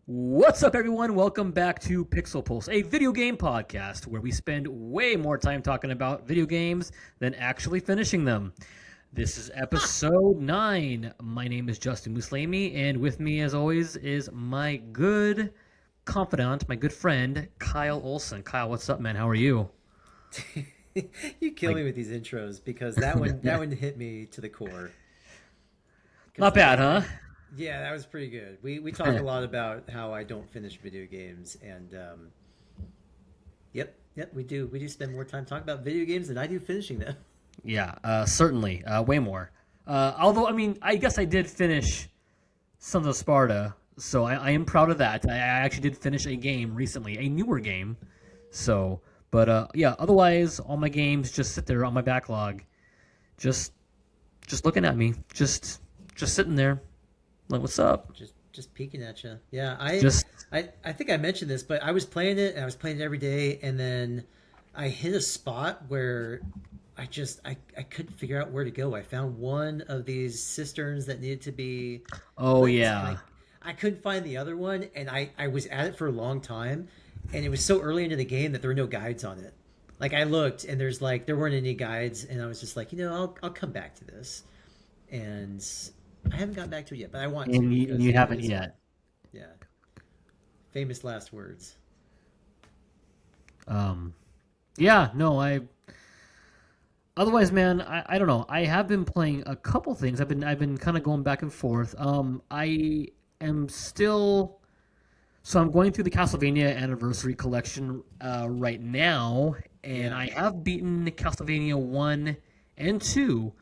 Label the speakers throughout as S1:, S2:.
S1: What's up, everyone? Welcome back to Pixel Pulse, a video game podcast where we spend way more time talking about video games than actually finishing them. This is episode 9. My name is Justin Muslimi, and with me, as always, is my good confidant, my good friend, Kyle Olson. Kyle, what's up, man? How are you?
S2: You kill me with these intros because that one hit me to the core.
S1: Not bad, huh?
S2: Yeah, that was pretty good. We talk a lot about how I don't finish video games, and yep, we do spend more time talking about video games than I do finishing them.
S1: Yeah, certainly, way more. Although, I mean, I guess I did finish Sons of Sparta, so I am proud of that. I actually did finish a game recently, a newer game. So, but yeah, otherwise, all my games just sit there on my backlog, just looking at me, just sitting there, like, what's up?
S2: Just peeking at you. Yeah,
S1: Just
S2: I think I mentioned this, but I was playing it and I was playing it every day, and then I hit a spot where I couldn't figure out where to go. I found one of these cisterns that needed to be
S1: oh
S2: lit.
S1: yeah.
S2: I couldn't find the other one, and I was at it for a long time, and it was so early into the game that there were no guides on it. Like, I looked and there weren't any guides, and I was just like, I'll come back to this. And I haven't gotten back to it yet, but I want to.
S1: And you haven't yet.
S2: Yeah. Famous last words.
S1: Yeah, no, otherwise, man, I don't know. I have been playing a couple things. I've been kind of going back and forth. I am still so I'm going through the Castlevania Anniversary Collection right now, and
S2: Yeah.
S1: I have beaten Castlevania 1 and 2.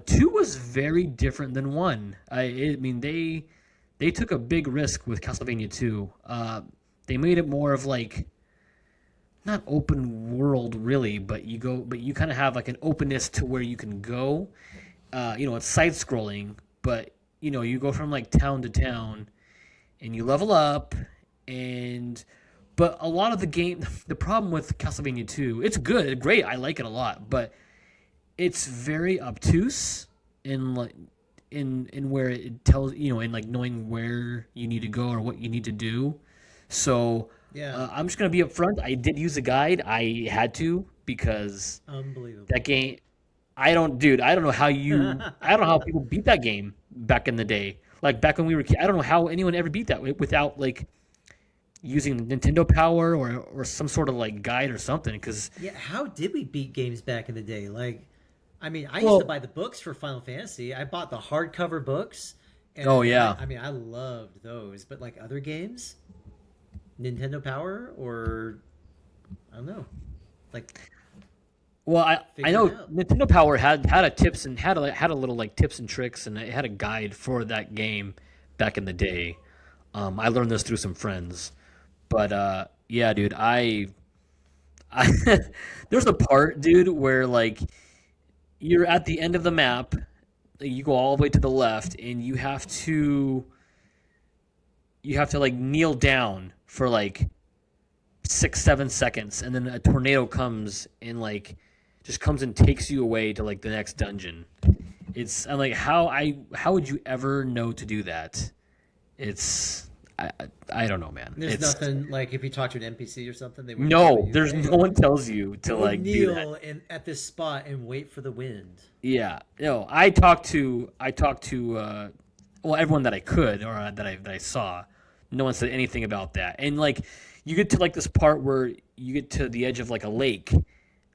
S1: 2 was very different than 1. I mean, they took a big risk with Castlevania 2. They made it more of like not open world really, but you kind of have like an openness to where you can go. It's side scrolling, but you go from like town to town, and you level up, and but a lot of the game, the problem with Castlevania 2, it's good, great, I like it a lot, but it's very obtuse in like in where it tells in like knowing where you need to go or what you need to do. So
S2: Yeah.
S1: I'm just gonna be upfront. I did use a guide. I had to because
S2: Unbelievable.
S1: that game. Dude. I don't know how people beat that game back in the day. Like back when we were kids. I don't know how anyone ever beat that without like using Nintendo Power or some sort of like guide or something. Because
S2: Yeah, how did we beat games back in the day? Like, I mean, I used to
S1: well,
S2: buy the books for Final Fantasy. I bought the hardcover books,
S1: oh
S2: and
S1: yeah.
S2: I loved those. But like other games, Nintendo Power, or I don't know, like
S1: Well, I
S2: figure
S1: know
S2: it out.
S1: Nintendo Power had a tips and had a little like tips and tricks, and it had a guide for that game back in the day. I learned this through some friends, but yeah, dude, I there's a part, dude, where like you're at the end of the map, you go all the way to the left, and you have to like kneel down for like 6 7 seconds, and then a tornado comes and like just comes and takes you away to like the next dungeon. I'm like, how would you ever know to do that? It's I don't know, man.
S2: There's
S1: It's
S2: nothing like if you talk to an NPC or something, they wouldn't tell
S1: no,
S2: you,
S1: there's
S2: hey,
S1: no one tells you to
S2: go
S1: like do that.
S2: kneel at this spot and wait for the wind.
S1: Yeah, no. I talked to well, everyone that I could or that I saw. No one said anything about that. And like you get to like this part where you get to the edge of like a lake,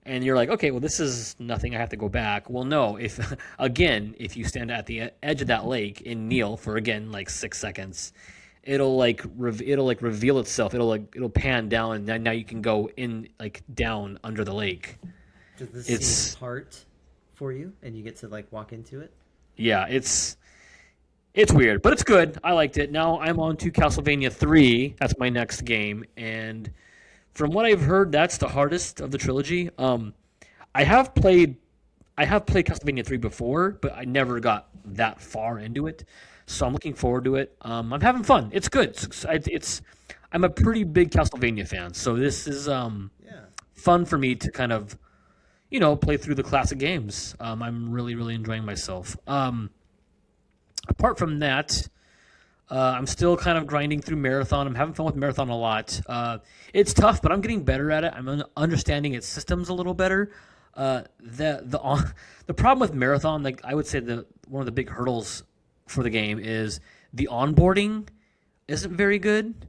S1: and you're like, okay, well, this is nothing. I have to go back. Well, no. If again, if you stand at the edge of that lake and kneel for again like 6 seconds, it'll like reveal itself. It'll pan down, and then now you can go in like down under the lake.
S2: Does the scene
S1: It's
S2: part for you, and you get to like walk into it?
S1: yeah, it's weird, but it's good. I liked it. Now I'm on to Castlevania 3. That's my next game, and from what I've heard, that's the hardest of the trilogy. I have played Castlevania 3 before, but I never got that far into it. So I'm looking forward to it. I'm having fun. It's good. I'm a pretty big Castlevania fan, so this is
S2: Yeah.
S1: fun for me to kind of play through the classic games. I'm really really enjoying myself. Apart from that, I'm still kind of grinding through Marathon. I'm having fun with Marathon a lot. It's tough, but I'm getting better at it. I'm understanding its systems a little better. The problem with Marathon, like I would say, the one of the big hurdles for the game is the onboarding isn't very good.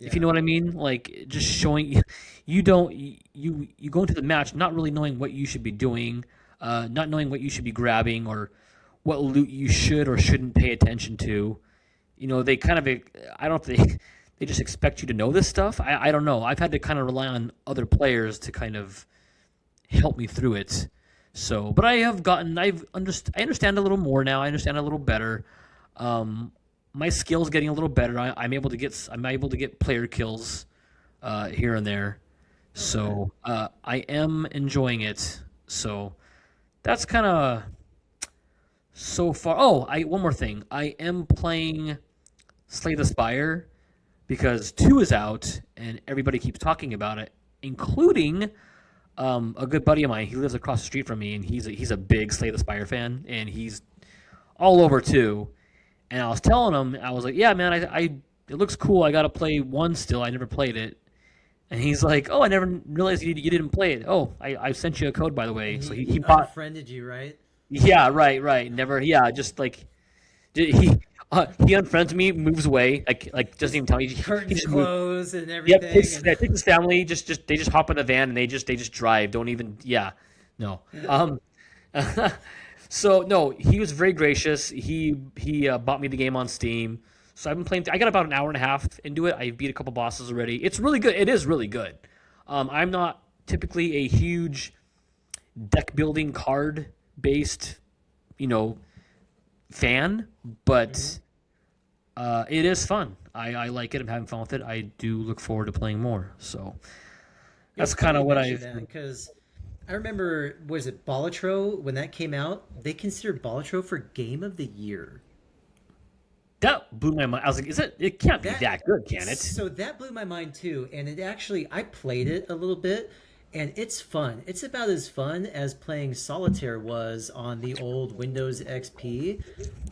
S1: If you
S2: Yeah.
S1: know what I mean, like just showing you don't you go into the match not really knowing what you should be doing, not knowing what you should be grabbing or what loot you should or shouldn't pay attention to. They kind of I don't know if they just expect you to know this stuff. I don't know. I've had to kind of rely on other players to kind of help me through it. So, but I understand a little more now. I understand a little better. Um, my skills getting a little better. I'm able to get player kills here and there.
S2: Okay.
S1: So I am enjoying it. So that's kind of so far. Oh, I one more thing. I am playing Slay the Spire because two is out and everybody keeps talking about it, including a good buddy of mine. He lives across the street from me, and he's a big Slay the Spire fan, and he's all over two. And I was telling him, I was like, "Yeah, man, I it looks cool. I got to play one still. I never played it." And he's like, "Oh, I never realized you didn't play it. Oh, I sent you a code by the way."
S2: And
S1: So
S2: he
S1: he bought.
S2: unfriended you, right?
S1: Yeah, right. Never. Yeah, just like he unfriends me, moves away, like doesn't even tell me. He
S2: Curtains
S1: just moves.
S2: closed and
S1: Yep,
S2: everything, and
S1: takes his family. Just they just hop in the van and they just drive. Don't even. Yeah, no. So no, he was very gracious. He bought me the game on Steam. So I've been playing. I got about an hour and a half into it. I beat a couple bosses already. It's really good. It is really good. I'm not typically a huge deck building card based, you know, fan,
S2: Mhm.
S1: but it is fun. I like it. I'm having fun with it. I do look forward to playing more. So
S2: It's
S1: that's
S2: funny
S1: kind
S2: you
S1: of what
S2: mentioned
S1: I've.
S2: that because I remember, was it Balatro when that came out? They considered Balatro for Game of the Year.
S1: That blew my mind. I was like, "Is it? It can't be
S2: That
S1: that good, can it?"
S2: so that blew my mind too, and it actually I played it a little bit, and it's fun. It's about as fun as playing Solitaire was on the old Windows XP,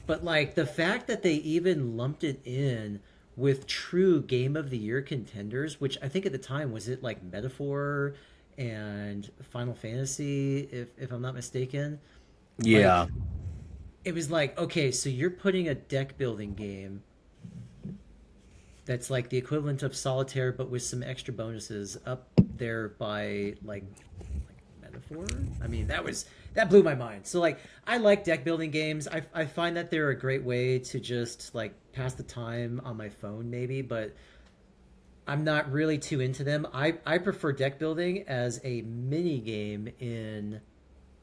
S2: but like the fact that they even lumped it in with true Game of the Year contenders, which I think at the time was it like Metaphor and Final Fantasy, if I'm not mistaken. Like
S1: Yeah.
S2: it was like, okay, so you're putting a deck building game that's like the equivalent of Solitaire, but with some extra bonuses up there by like Metaphor. I mean, that blew my mind. So like, I like deck building games. I find that they're a great way to just like pass the time on my phone, maybe, but I'm not really too into them. I prefer deck building as a mini game in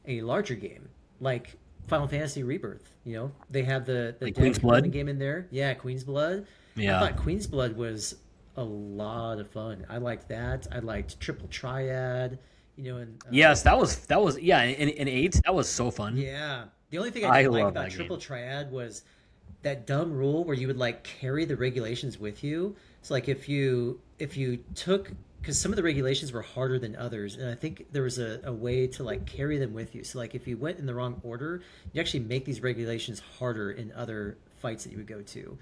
S2: a larger game, like Final Fantasy Rebirth. You know, they have the
S1: Like Queen's
S2: deck building
S1: Blood.
S2: game in there. Yeah, Queen's Blood. I
S1: Yeah.
S2: thought Queen's Blood was a lot of fun. I liked that. I liked Triple Triad. You know, and
S1: Yes, that was yeah. In eight, that was so fun.
S2: yeah. The only thing I
S1: I
S2: didn't like
S1: love
S2: about
S1: that
S2: Triple
S1: game.
S2: Triad was that dumb rule where you would like carry the regulations with you. So like if you took, because some of the regulations were harder than others, and I think there was a way to like carry them with you. So like if you went in the wrong order, you actually make these regulations harder in other fights that you would go to.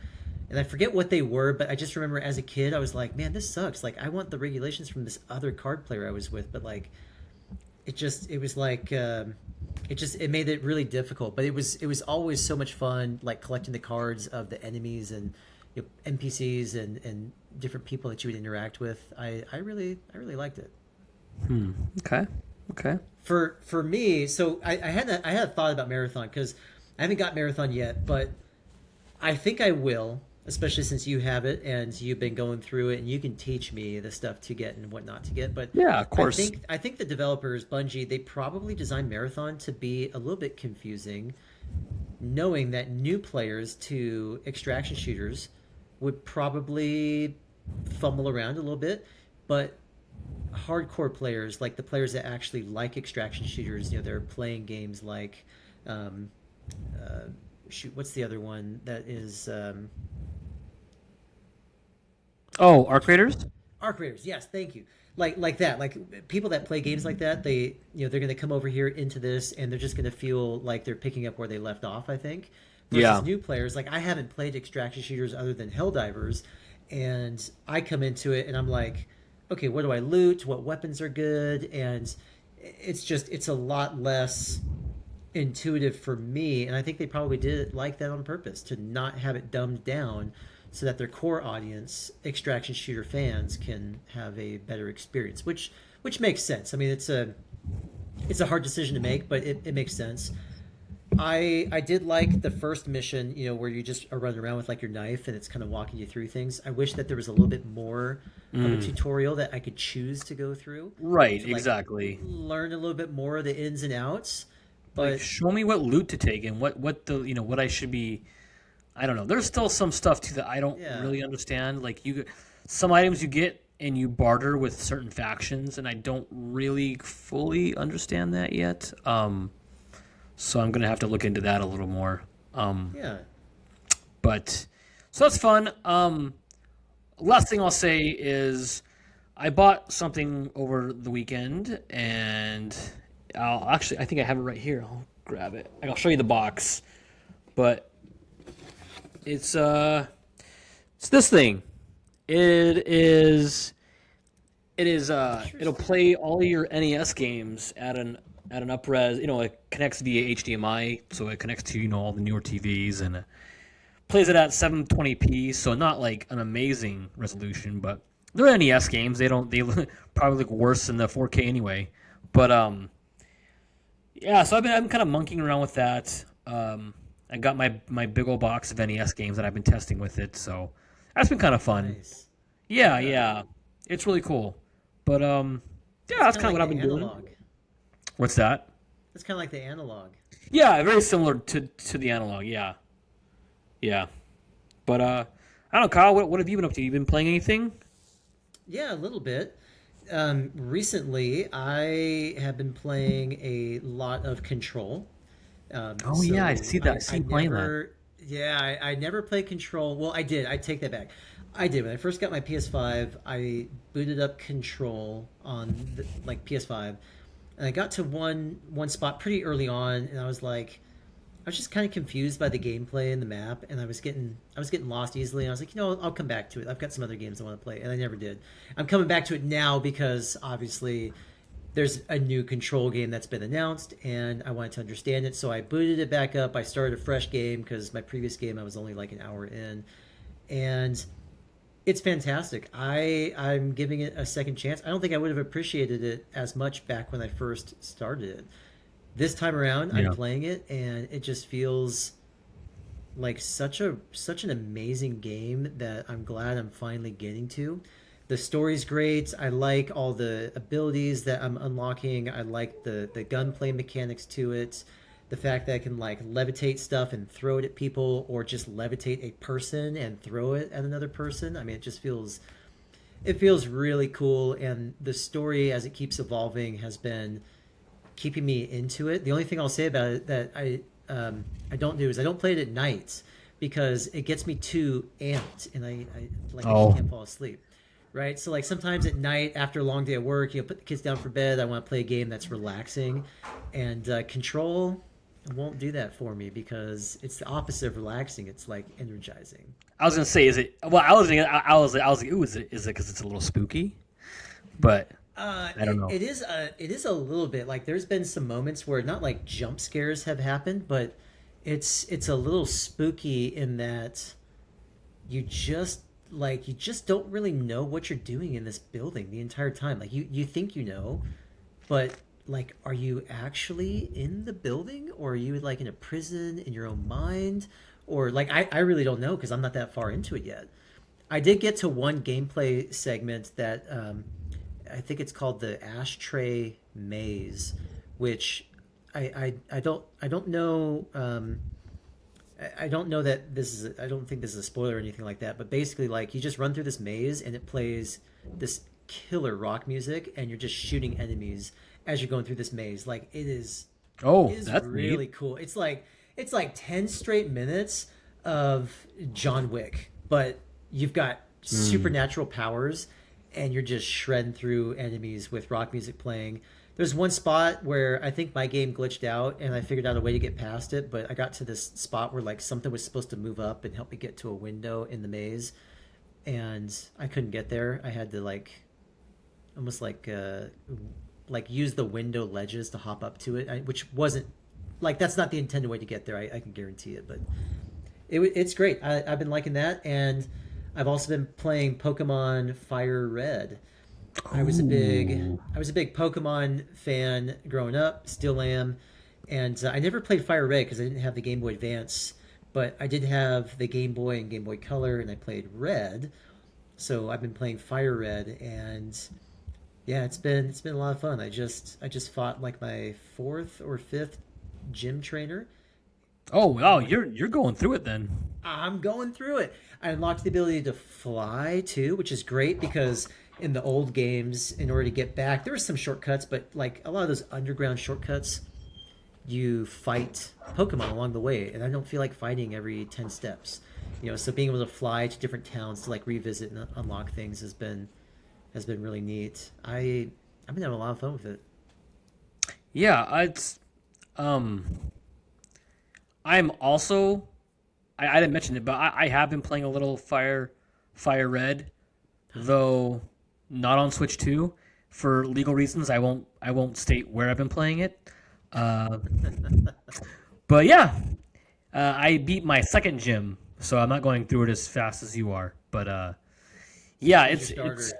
S2: And I forget what they were, but I just remember as a kid I was like, man, this sucks. Like I want the regulations from this other card player I was with, but like it was like it made it really difficult, but it was always so much fun, like collecting the cards of the enemies and NPCs and different people that you would interact with. I really liked it.
S1: Hmm. Okay. Okay.
S2: For me, so I had a thought about Marathon because I haven't got Marathon yet, but I think I will, especially since you have it and you've been going through it and you can teach me the stuff to get and what not to get. But
S1: Yeah, of
S2: I
S1: course.
S2: think I think the developers, Bungie, they probably designed Marathon to be a little bit confusing, knowing that new players to extraction shooters would probably fumble around a little bit, but hardcore players, like the players that actually like extraction shooters, they're playing games like um, uh, shoot, what's the other one that is
S1: Oh, Arc Raiders?
S2: Arc Raiders? Yes, thank you. Like that, like people that play games like that, they're going to come over here into this, and they're just going to feel like they're picking up where they left off. I think,
S1: Yeah.
S2: versus new players. Like I haven't played extraction shooters other than Helldivers, and I come into it and I'm like, okay, what do I loot? What weapons are good? And it's a lot less intuitive for me, and I think they probably did it like that on purpose to not have it dumbed down so that their core audience, extraction shooter fans, can have a better experience, which makes sense. I mean, it's a hard decision to make, but it makes sense. I did like the first mission, where you just are running around with like your knife and it's kind of walking you through things. I wish that there was a little bit more of a tutorial that I could choose to go through
S1: Right,
S2: to like
S1: exactly.
S2: learn a little bit more of the ins and outs.
S1: Like,
S2: But
S1: show me what loot to take and what the what I should be. I don't know. There's still some stuff too that I don't
S2: yeah,
S1: really understand. Like some items you get and you barter with certain factions, and I don't really fully understand that yet. So I'm gonna have to look into that a little more.
S2: yeah,
S1: But so that's fun. Last thing I'll say is I bought something over the weekend, and I think I have it right here. I'll grab it. I'll show you the box, but it's this thing. It is it'll play all your NES games at an upres. It connects via HDMI, so it connects to all the newer TVs, and plays it at 720p. So not like an amazing resolution, but they're NES games. They probably look worse than the 4K anyway. But yeah. So I'm kind of monkeying around with that. I got my big old box of NES games that I've been testing with it. So that's been kind of fun.
S2: nice.
S1: Yeah. It's really cool. But yeah, that's kind of
S2: Like
S1: what I've
S2: the
S1: been doing.
S2: analog.
S1: What's that?
S2: That's kind of like the analog.
S1: Yeah, very similar to the analog. Yeah. But I don't know, Kyle. What have you been up to? You been playing anything?
S2: Yeah, a little bit. Recently, I have been playing a lot of Control.
S1: Oh yeah, I see that. I see you playing that.
S2: Yeah, I never played Control. Well, I did. I take that back. I did. When I first got my PS5, I booted up Control on like PS5, and I got to one spot pretty early on, and I was just kind of confused by the gameplay and the map, and I was getting lost easily. And I was like, I'll come back to it. I've got some other games I want to play, and I never did. I'm coming back to it now because obviously there's a new Control game that's been announced, and I wanted to understand it. So I booted it back up. I started a fresh game because my previous game I was only like an hour in, and it's fantastic. I'm giving it a second chance. I don't think I would have appreciated it as much back when I first started it. This time around,
S1: Yeah.
S2: I'm playing it, and it just feels like such an amazing game that I'm glad I'm finally getting to. The story's great. I like all the abilities that I'm unlocking. I like the gunplay mechanics to it. The fact that I can like levitate stuff and throw it at people, or just levitate a person and throw it at another person. I mean, it feels really cool, and the story as it keeps evolving has been keeping me into it. The only thing I'll say about it that I don't do is I don't play it at night because it gets me too amped, and I
S1: Oh,
S2: just can't fall asleep. Right, so like sometimes at night after a long day of work, put the kids down for bed. I want to play a game that's relaxing, and Control won't do that for me because it's the opposite of relaxing. It's like energizing.
S1: I was gonna say, is it? Well, I was like, ooh, is it because it's a little spooky? But I don't know.
S2: It is a little bit like there's been some moments where not like jump scares have happened, but it's a little spooky in that you just don't really know what you're doing in this building the entire time. Like you think but like are you actually in the building, or are you like in a prison in your own mind, or like I really don't know because I'm not that far into it yet. I did get to one gameplay segment that I think it's called the Ashtray Maze, which I don't know. I don't know that this is. I don't think this is a spoiler or anything like that. But basically, like you just run through this maze and it plays this killer rock music, and you're just shooting enemies as you're going through this maze. Like it is.
S1: Oh,
S2: It is
S1: that's
S2: really
S1: neat.
S2: cool. It's like 10 straight minutes of John Wick, but you've got supernatural powers, and you're just shredding through enemies with rock music playing. There's one spot where I think my game glitched out and I figured out a way to get past it, but I got to this spot where like something was supposed to move up and help me get to a window in the maze, and I couldn't get there. I had to like almost like use the window ledges to hop up to it, which wasn't like that's not the intended way to get there. I can guarantee it, but it's great. I've been liking that, and I've also been playing Pokemon Fire Red.
S1: Ooh.
S2: I was a big Pokemon fan growing up, still am, and I never played Fire Red because I didn't have the Game Boy Advance, but I did have the Game Boy and Game Boy Color, and I played Red. So I've been playing Fire Red, and yeah, it's been a lot of fun. I just fought like my fourth or fifth gym trainer.
S1: Oh wow, you're going through it then.
S2: I'm going through it. I unlocked the ability to fly too, which is great because in the old games, in order to get back, there were some shortcuts, but like a lot of those underground shortcuts, you fight Pokemon along the way, and I don't feel like fighting every 10 steps. So being able to fly to different towns to like revisit and unlock things has been really neat. I've been having a lot of fun with it.
S1: Yeah, it's um I'm also I didn't mention it, but I have been playing a little Fire Red, though not on Switch 2 for legal reasons. I won't state where I've been playing it. Uh, but yeah, I beat my second gym, so I'm not going through it as fast as you are. But yeah,
S2: Who's your
S1: it's
S2: starter?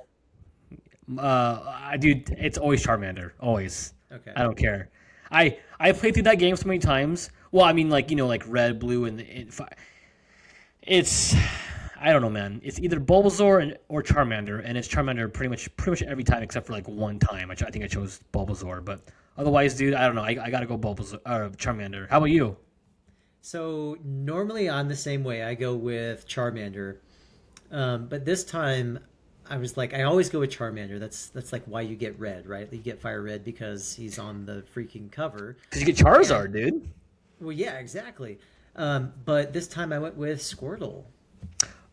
S1: I dude, it's always Charmander, always.
S2: Okay.
S1: I don't care. I played through that game so many times. Well, I mean, like like red, blue, it's I don't know, man. It's either Bulbasaur or Charmander, and it's Charmander pretty much every time except for like one time. I think I chose Bulbasaur, but otherwise, dude, I don't know. I gotta go Bulbasaur or Charmander. How about you?
S2: So normally I'm the same way. I go with Charmander, but this time I was like, I always go with Charmander. That's like why you get red, right? You get Fire Red because he's on the freaking cover.
S1: Because you get
S2: And
S1: Charizard, dude.
S2: well, yeah, exactly. But this time I went with Squirtle.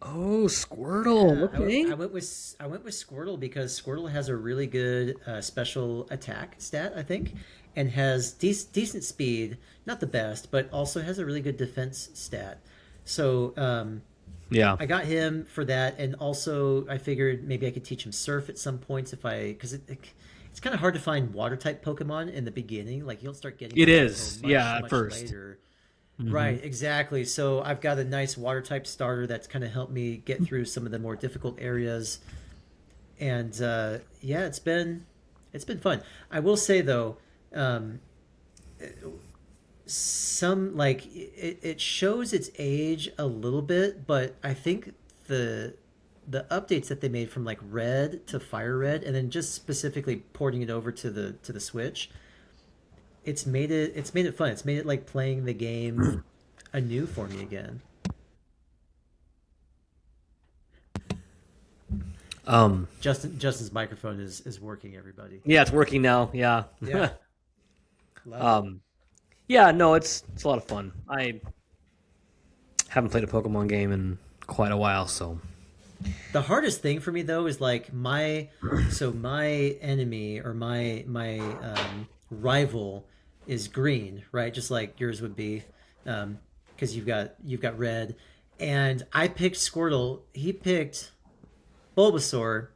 S1: Oh, Squirtle.
S2: Yeah,
S1: Okay.
S2: I went with Squirtle because Squirtle has a really good special attack stat, I think, and has decent speed. Not the best, but also has a really good defense stat. So
S1: Yeah.
S2: I got him for that, and also I figured maybe I could teach him Surf at some points if I because it's kind of hard to find water type Pokemon in the beginning. Like you'll start getting
S1: It
S2: them until
S1: is.
S2: much
S1: Yeah, at
S2: much
S1: first.
S2: later. Right, exactly. So I've got a nice water type starter that's kind of helped me get through some of the more difficult areas, and yeah, it's been fun. I will say though, um, some like it shows its age a little bit, but I think the the updates that they made from like Red to Fire Red, and then just specifically porting it over to the Switch, it's made it fun. It's made it like playing the game anew for me again.
S1: Um.
S2: Justin's microphone is working. Everybody,
S1: Yeah, it's working now. Yeah.
S2: yeah, love it.
S1: um. Yeah. No, it's a lot of fun. I haven't played a Pokemon game in quite a while, so
S2: The hardest thing for me though is like my enemy or my rival is green, right? Just like yours would be, because you've got red, and I picked Squirtle. He picked Bulbasaur,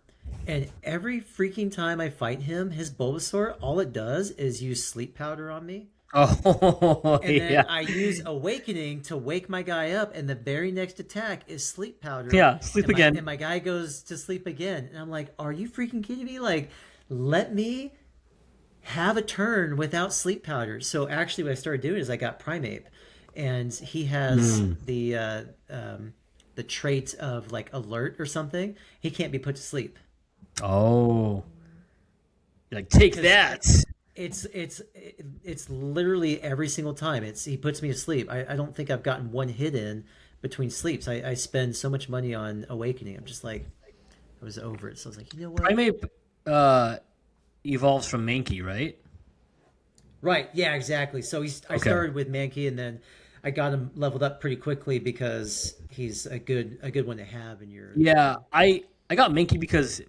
S2: and every freaking time I fight him, his Bulbasaur, all it does is use sleep powder on me.
S1: oh
S2: And then
S1: yeah,
S2: I use Awakening to wake my guy up, and the very next attack is Sleep Powder.
S1: yeah. Sleep
S2: And
S1: again.
S2: my guy goes to sleep again. And I'm like, are you freaking kidding me? Like, let me have a turn without Sleep Powder. So actually what I started doing is I got Primeape, and he has the trait of like alert or something. He can't be put to sleep.
S1: Oh, you're like take
S2: Because
S1: that.
S2: it's literally every single time he puts me to sleep. I don't think I've gotten one hit in between sleeps. I spend so much money on Awakening. I'm just like I was over it. So I was like, you know what?
S1: Primeape uh, evolves from Mankey, right?
S2: Right? Yeah, exactly. So I
S1: Okay.
S2: started with Mankey, and then I got him leveled up pretty quickly because he's a good one to have in your
S1: Yeah, I got Mankey because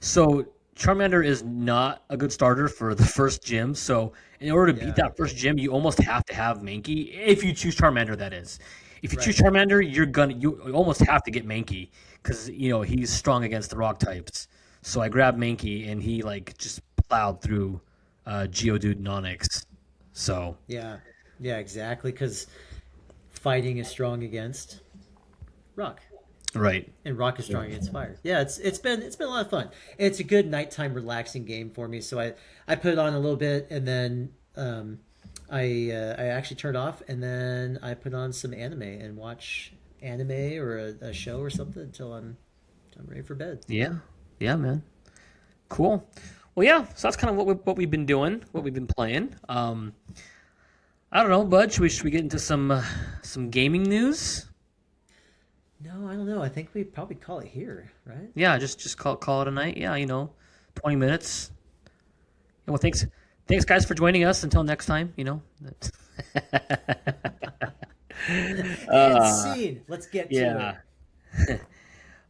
S1: so Charmander is not a good starter for the first gym. So in order to beat
S2: Yeah.
S1: that first gym, you almost have to have Mankey. If you choose Charmander, that is. If you choose
S2: Right.
S1: Charmander, you almost have to get Mankey because he's strong against the rock types. So I grabbed Mankey and he like just plowed through Geodude and Onix. So
S2: Yeah. Yeah, exactly. Because fighting is strong against rock,
S1: right.
S2: and rock is strong against fire. Yeah, it's been a lot of fun. It's a good nighttime relaxing game for me. So I put it on a little bit, and then I actually turned off, and then I put on some anime and watch anime or a show or something until I'm ready for bed.
S1: Yeah. Yeah, man. Cool. Well, yeah. So that's kind of what we've been doing, what we've been playing. I don't know, Bud. Should we get into some gaming news?
S2: No, I don't know. I think we probably call it here, right?
S1: Yeah, just call it a night. Yeah, 20 minutes. Yeah, well, thanks guys for joining us. Until next time,
S2: And scene. Let's get to
S1: yeah.
S2: it.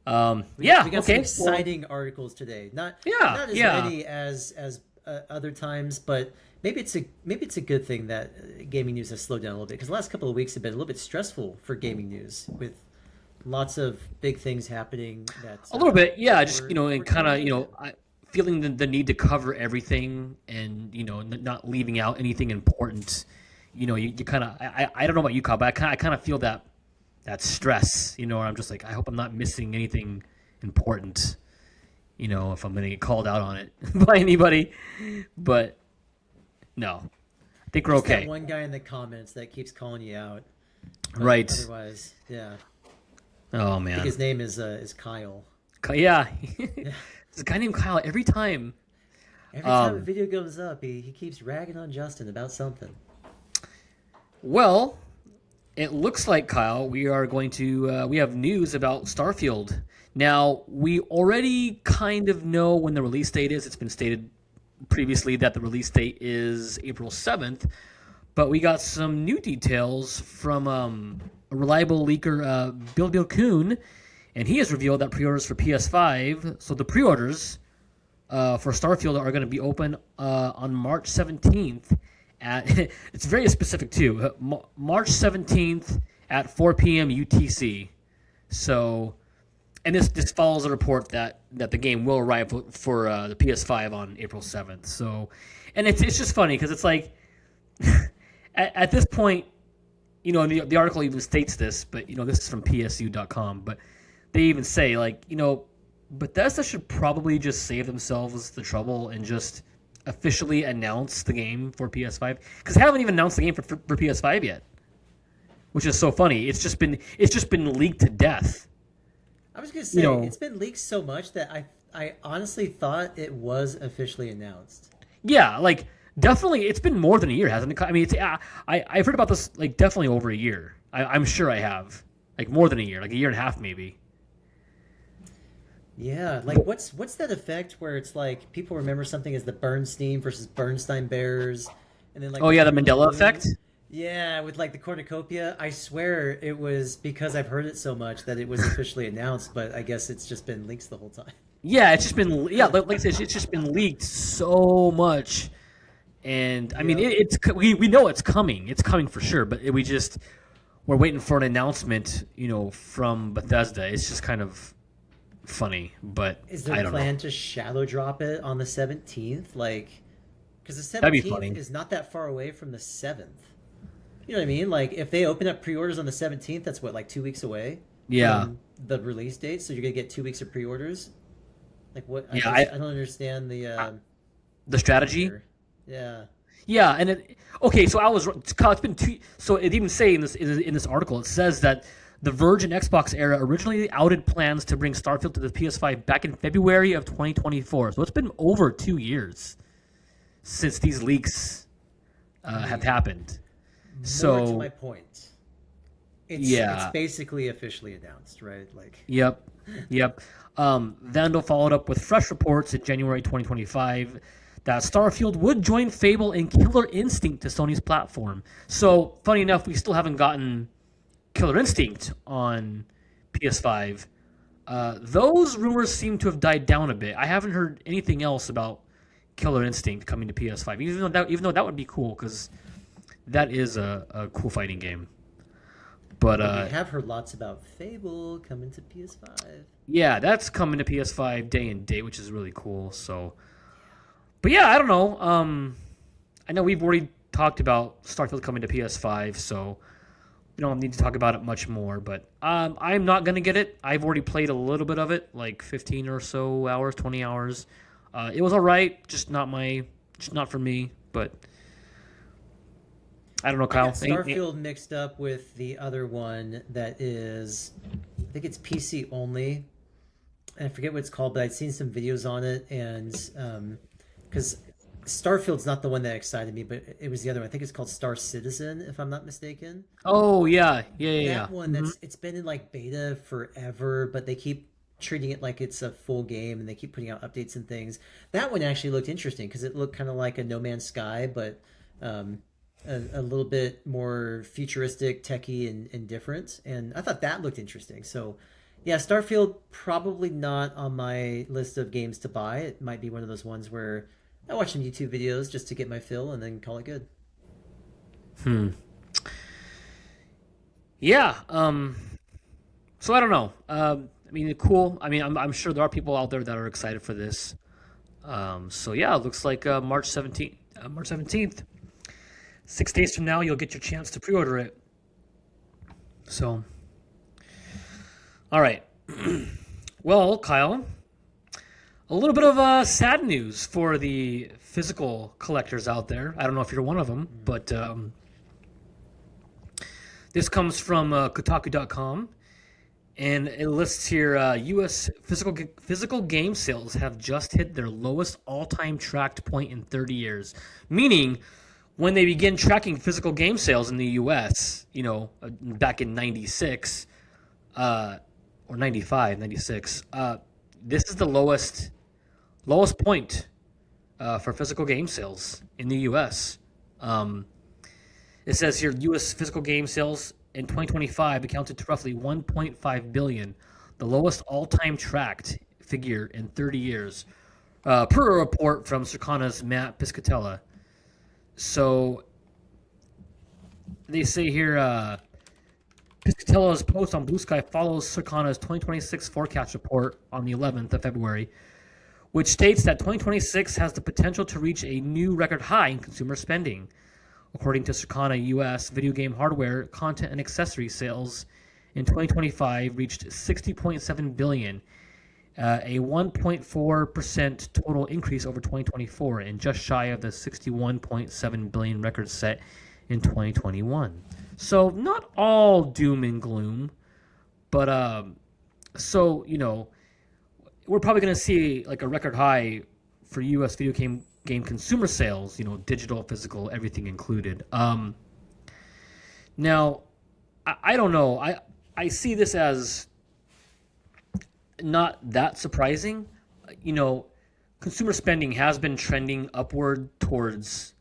S1: Yeah.
S2: We got some
S1: Okay.
S2: exciting articles today.
S1: Yeah.
S2: Not as
S1: Yeah.
S2: many as other times, but maybe it's a good thing that gaming news has slowed down a little bit because the last couple of weeks have been a little bit stressful for gaming news with lots of big things happening. That
S1: A little bit. Yeah. Just
S2: we're
S1: and kind of
S2: trying to-
S1: feeling the need to cover everything and not leaving out anything important. You kind of I don't know about you, Kyle, but I kind of feel that stress. Where I'm just like I hope I'm not missing anything important. If I'm going to get called out on it by anybody, but no, I think we're
S2: Just that
S1: okay.
S2: one guy in the comments that keeps calling you out. But
S1: Right.
S2: Otherwise, yeah.
S1: Oh
S2: I think
S1: man.
S2: his name is Kyle.
S1: Yeah. There's a guy named Kyle every time.
S2: Every time a
S1: Um,
S2: video goes up, he keeps ragging on Justin about something.
S1: Well, it looks like, Kyle, we are going to we have news about Starfield. Now, we already kind of know when the release date is. It's been stated previously that the release date is April 7th, but we got some new details from a reliable leaker, Bill Kuhn, and he has revealed that pre-orders for PS5, so the pre-orders for Starfield are going to be open on March 17th at, it's very specific too, March 17th at 4 p.m. UTC. So, and this follows a report that the game will arrive for the PS5 on April 7th. So, and it's just funny because it's like, at this point, and the article even states this, but this is from PSU.com, but they even say like, Bethesda should probably just save themselves the trouble and just officially announce the game for PS5 because they haven't even announced the game for PS5 yet, which is so funny. It's just been leaked to death.
S2: I was gonna say it's been leaked so much that I honestly thought it was officially announced.
S1: Yeah, like definitely, it's been more than a year, hasn't it? I mean, I've heard about this like definitely over a year. I'm sure I have, like more than a year, like a year and a half maybe.
S2: Yeah, like what's that effect where it's like people remember something as the Bernstein versus Bernstein Bears, and then like
S1: Oh yeah, the Mandela effect.
S2: Yeah, with like the cornucopia. I swear it was because I've heard it so much that it was officially announced, but I guess it's just been leaks the whole time.
S1: Yeah, it's just been like I said, it's just been leaked so much, and I mean we know it's coming. It's coming for sure, but we're waiting for an announcement, from Bethesda. It's just kind of funny, but
S2: Is
S1: I
S2: there a
S1: don't
S2: plan
S1: know.
S2: to shadow drop it on the 17th? Like, because the
S1: That'd be
S2: 17th
S1: funny.
S2: is not that far away from the 7th. You know what I mean? Like, if they open up pre-orders on the 17th, that's what, like 2 weeks away?
S1: Yeah.
S2: From the release date? So you're going to get 2 weeks of pre-orders? Like, what?
S1: Yeah,
S2: I don't understand
S1: The strategy.
S2: Yeah.
S1: Yeah, and okay, so it's been two. So it even say in this article, it says that the Verge and Xbox era originally outed plans to bring Starfield to the PS5 back in February of 2024. So it's been over 2 years since these leaks have happened.
S2: More to my point.
S1: Yeah.
S2: It's basically officially announced, right? Like,
S1: Yep. Vandal followed up with fresh reports in January 2025 that Starfield would join Fable and Killer Instinct to Sony's platform. So, funny enough, we still haven't gotten Killer Instinct on PS5. Those rumors seem to have died down a bit. I haven't heard anything else about Killer Instinct coming to PS5, even though that would be cool because that is a cool fighting game. But
S2: But we have heard lots about Fable coming to PS5.
S1: yeah, that's coming to PS5 day and date, which is really cool. So, but yeah, I don't know. I know we've already talked about Starfield coming to PS5, so we don't need to talk about it much more. But I'm not gonna get it. I've already played a little bit of it, like 15 or so hours, 20 hours. It was all right, just not for me. But I don't know,
S2: I got
S1: Kyle.
S2: Starfield mixed up with the other one that is, I think it's PC only. And I forget what it's called, but I'd seen some videos on it, and because Starfield's not the one that excited me, but it was the other one. I think it's called Star Citizen, if I'm not mistaken.
S1: Oh yeah.
S2: That one, it's been in like beta forever, but they keep treating it like it's a full game, and they keep putting out updates and things. That one actually looked interesting because it looked kind of like a No Man's Sky, but um, a little bit more futuristic, techy, and different. And I thought that looked interesting. So, yeah, Starfield probably not on my list of games to buy. It might be one of those ones where I watch some YouTube videos just to get my fill and then call it good.
S1: Hmm. Yeah. So I don't know. I mean, cool. I mean, I'm sure there are people out there that are excited for this. So yeah, it looks like March 17th. March 17th. 6 days from now, you'll get your chance to pre-order it. So, all right. Well, Kyle, a little bit of sad news for the physical collectors out there. I don't know if you're one of them, but this comes from Kotaku.com, and it lists here U.S. physical game sales have just hit their lowest all-time tracked point in 30 years. Meaning, when they begin tracking physical game sales in the U.S., back in 96 or 95, 96, this is the lowest point for physical game sales in the U.S. It says here U.S. physical game sales in 2025 accounted to roughly 1.5 billion, the lowest all-time tracked figure in 30 years, per a report from Circana's Matt Piscatella. So they say here, Piscatello's post on Blue Sky follows Circana's 2026 forecast report on the 11th of February, which states that 2026 has the potential to reach a new record high in consumer spending. According to Circana US, video game hardware, content, and accessory sales in 2025 reached 60.7 billion, a 1.4% total increase over 2024, and just shy of the 61.7 billion record set in 2021. So not all doom and gloom, but we're probably going to see like a record high for U.S. video game consumer sales, digital, physical, everything included. Now, I don't know. I see this as not that surprising. Consumer spending has been trending upward towards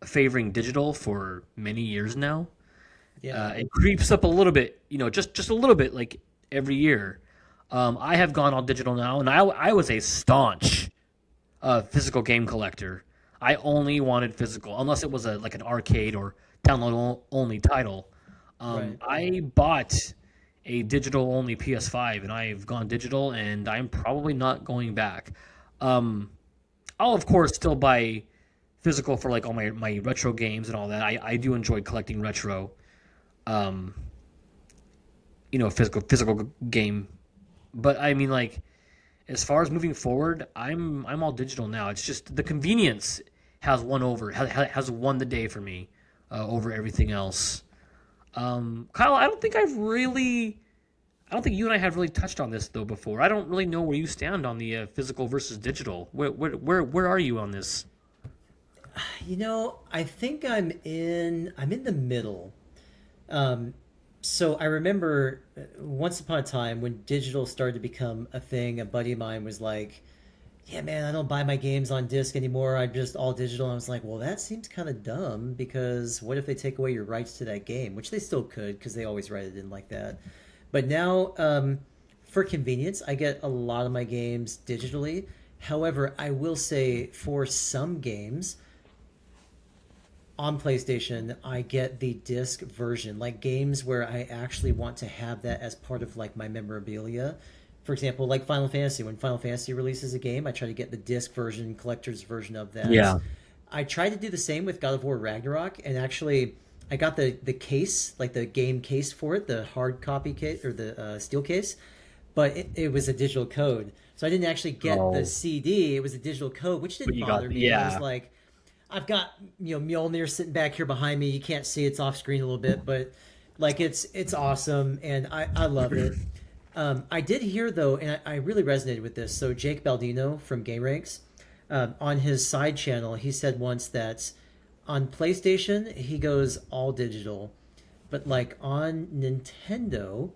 S1: favoring digital for many years now.
S2: Yeah.
S1: It creeps up a little bit, just a little bit, like every year. I have gone all digital now, and I was a staunch physical game collector. I only wanted physical, unless it was like an arcade or download only title.
S2: Right.
S1: I bought a digital only PS5, and I've gone digital, and I'm probably not going back. I'll of course still buy physical for like all my retro games and all that. I do enjoy collecting retro, physical game. But I mean, like, as far as moving forward, I'm all digital now. It's just the convenience has won the day for me over everything else. Kyle, I don't think you and I have really touched on this though before. I don't really know where you stand on the physical versus digital. Where are you on this?
S2: I think I'm in the middle. So I remember once upon a time when digital started to become a thing, a buddy of mine was like, "Yeah, man, I don't buy my games on disc anymore. I'm just all digital." And I was like, "Well, that seems kind of dumb because what if they take away your rights to that game?" Which they still could because they always write it in like that. But now, for convenience, I get a lot of my games digitally. However, I will say for some games on PlayStation, I get the disc version, like games where I actually want to have that as part of like my memorabilia. For example, like Final Fantasy. When Final Fantasy releases a game, I try to get the disc version, collector's version of that.
S1: Yeah.
S2: I tried to do the same with God of War Ragnarok, and actually, I got the case, like the game case for it, the hard copy case or the steel case, but it was a digital code, so I didn't actually get
S1: Oh,
S2: the CD. It was a digital code, which
S1: but
S2: didn't
S1: you got
S2: bother me. I was
S1: yeah.
S2: like, I've got Mjolnir sitting back here behind me. You can't see it's off screen a little bit, but like it's awesome, and I love it. I did hear though, and I really resonated with this. So Jake Baldino from GameRanks, on his side channel, he said once that on PlayStation he goes all digital, but like on Nintendo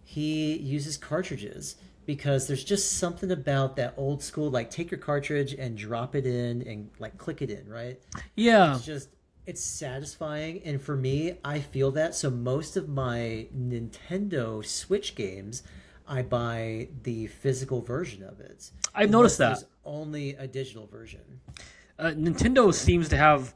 S2: he uses cartridges because there's just something about that old school, like take your cartridge and drop it in and like click it in, right?
S1: Yeah.
S2: It's just it's satisfying, and for me I feel that. So most of my Nintendo Switch games, I buy the physical version of it
S1: I've
S2: unless
S1: noticed that.
S2: there's only a digital version.
S1: Nintendo seems to have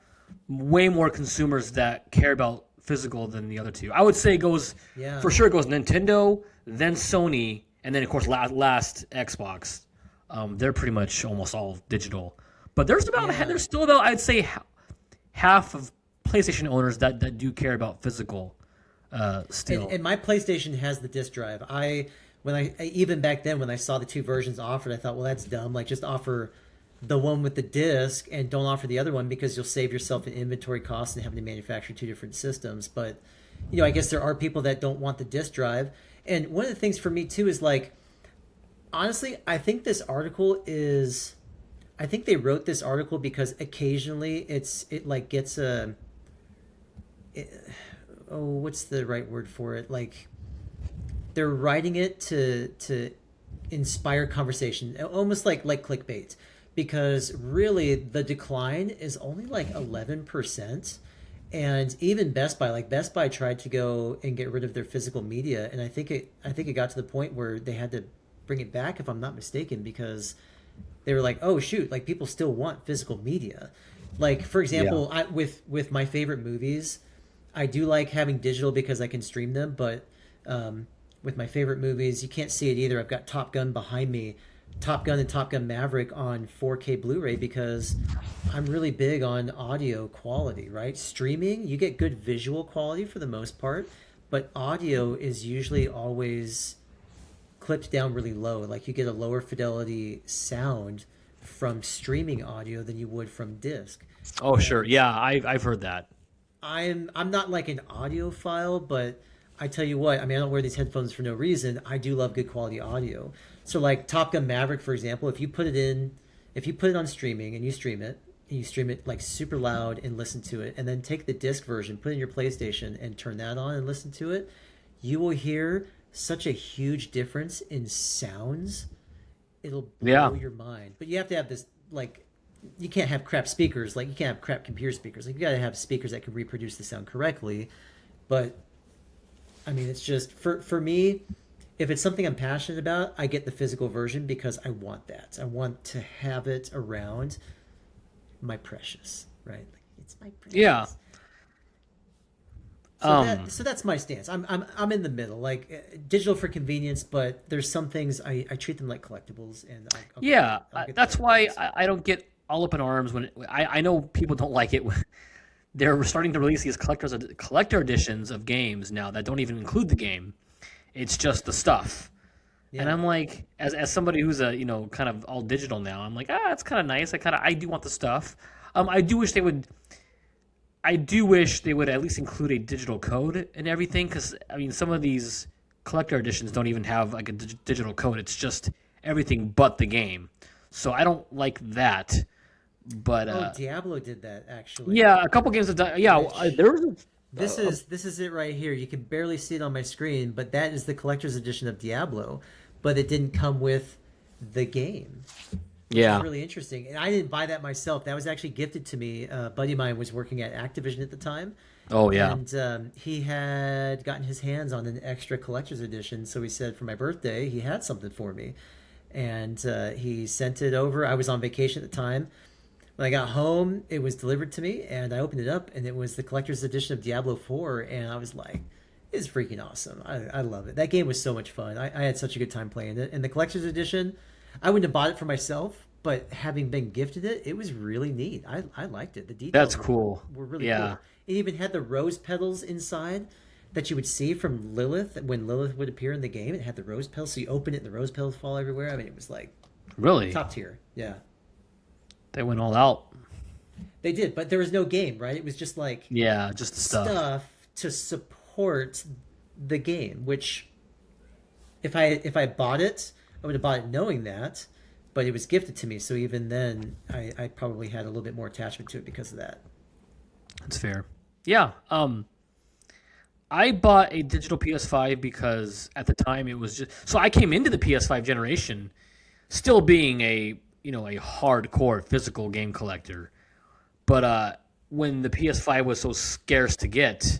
S1: way more consumers that care about physical than the other two. I would say it goes
S2: Yeah.
S1: for sure. It goes Nintendo, then Sony, and then of course last Xbox. They're pretty much almost all digital. But
S2: Yeah.
S1: there's still about I'd say half of PlayStation owners that do care about physical still.
S2: And my PlayStation has the disc drive. When I even back then when I saw the two versions offered, I thought, well, that's dumb. Like just offer the one with the disc and don't offer the other one because you'll save yourself an inventory cost and having to manufacture two different systems. But I guess there are people that don't want the disc drive. And one of the things for me too is like, honestly, I think they wrote this article because occasionally it like gets oh, what's the right word for it? Like they're writing it to inspire conversation, almost like clickbait, because really the decline is only like 11%. And even Best Buy tried to go and get rid of their physical media, and I think it got to the point where they had to bring it back, if I'm not mistaken, because they were like, oh shoot, like people still want physical media. Like for
S1: Yeah.
S2: example, with my favorite movies, I do like having digital because I can stream them, but with my favorite movies, you can't see it either. I've got Top Gun behind me, Top Gun and Top Gun Maverick on 4K Blu-ray because I'm really big on audio quality, right? Streaming, you get good visual quality for the most part, but audio is usually always clipped down really low. Like you get a lower fidelity sound from streaming audio than you would from disc.
S1: Oh sure,
S2: And
S1: yeah, I've heard that.
S2: I'm not like an audiophile, but I tell you what, I mean, I don't wear these headphones for no reason. I do love good quality audio. So like Top Gun Maverick, for example, if you put it on streaming and you stream it like super loud and listen to it, and then take the disc version, put it in your PlayStation and turn that on and listen to it, you will hear such a huge difference in sounds. It'll
S1: Yeah.
S2: blow your mind. But you have to have this like you can't have crap speakers, like you can't have crap computer speakers. Like you got to have speakers that can reproduce the sound correctly. But I mean, it's just for me, if it's something I'm passionate about, I get the physical version because I want that. I want to have it around my precious, right? Like, it's my
S1: Yeah.
S2: precious. So
S1: Um
S2: that's my stance. I'm in the middle, like digital for convenience, but there's some things I treat them like collectibles, and
S1: yeah,
S2: I'll get
S1: that's
S2: the
S1: why
S2: cards.
S1: I don't get all up in arms when I know people don't like it when they're starting to release these collector editions of games now that don't even include the game. It's just the stuff. And
S2: Yeah.
S1: I'm like, as somebody who's kind of all digital now, I'm like, it's kind of nice. I do want the stuff. I do wish they would. I do wish they would at least include a digital code and everything, because I mean, some of these collector editions don't even have like a digital code. It's just everything but the game. So I don't like that. But
S2: Oh, Diablo did that actually.
S1: yeah, a couple games have done. Yeah,
S2: Which
S1: there was.
S2: this is it right here. You can barely see it on my screen, but that is the collector's edition of Diablo, but it didn't come with the game, which is
S1: Yeah.
S2: really interesting. And I didn't buy that myself. That was actually gifted to me. A buddy of mine was working at Activision at the time,
S1: Oh yeah.
S2: And he had gotten his hands on an extra collector's edition. So he said for my birthday, he had something for me. And he sent it over. I was on vacation at the time. When I got home, it was delivered to me, and I opened it up, and it was the collector's edition of Diablo 4, and I was like, it's freaking awesome. I love it. That game was so much fun. I had such a good time playing it. And the collector's edition, I wouldn't have bought it for myself, but having been gifted it, it was really neat. I liked it. The
S1: That's
S2: details
S1: cool.
S2: were really
S1: Yeah.
S2: cool. It even had the rose petals inside that you would see from Lilith when Lilith would appear in the game. It had the rose petals, so you open it and the rose petals fall everywhere. I mean, it was like
S1: Really?
S2: top tier. Yeah.
S1: They went all out.
S2: They did, but there was no game, right? It was just like
S1: Yeah, just the stuff.
S2: stuff to support the game. Which, if I bought it, I would have bought it knowing that, but it was gifted to me. So even then, I probably had a little bit more attachment to it because of that.
S1: That's fair. Yeah. I bought a digital PS5 because at the time it was just so I came into the PS5 generation still being a hardcore physical game collector. But when the PS5 was so scarce to get,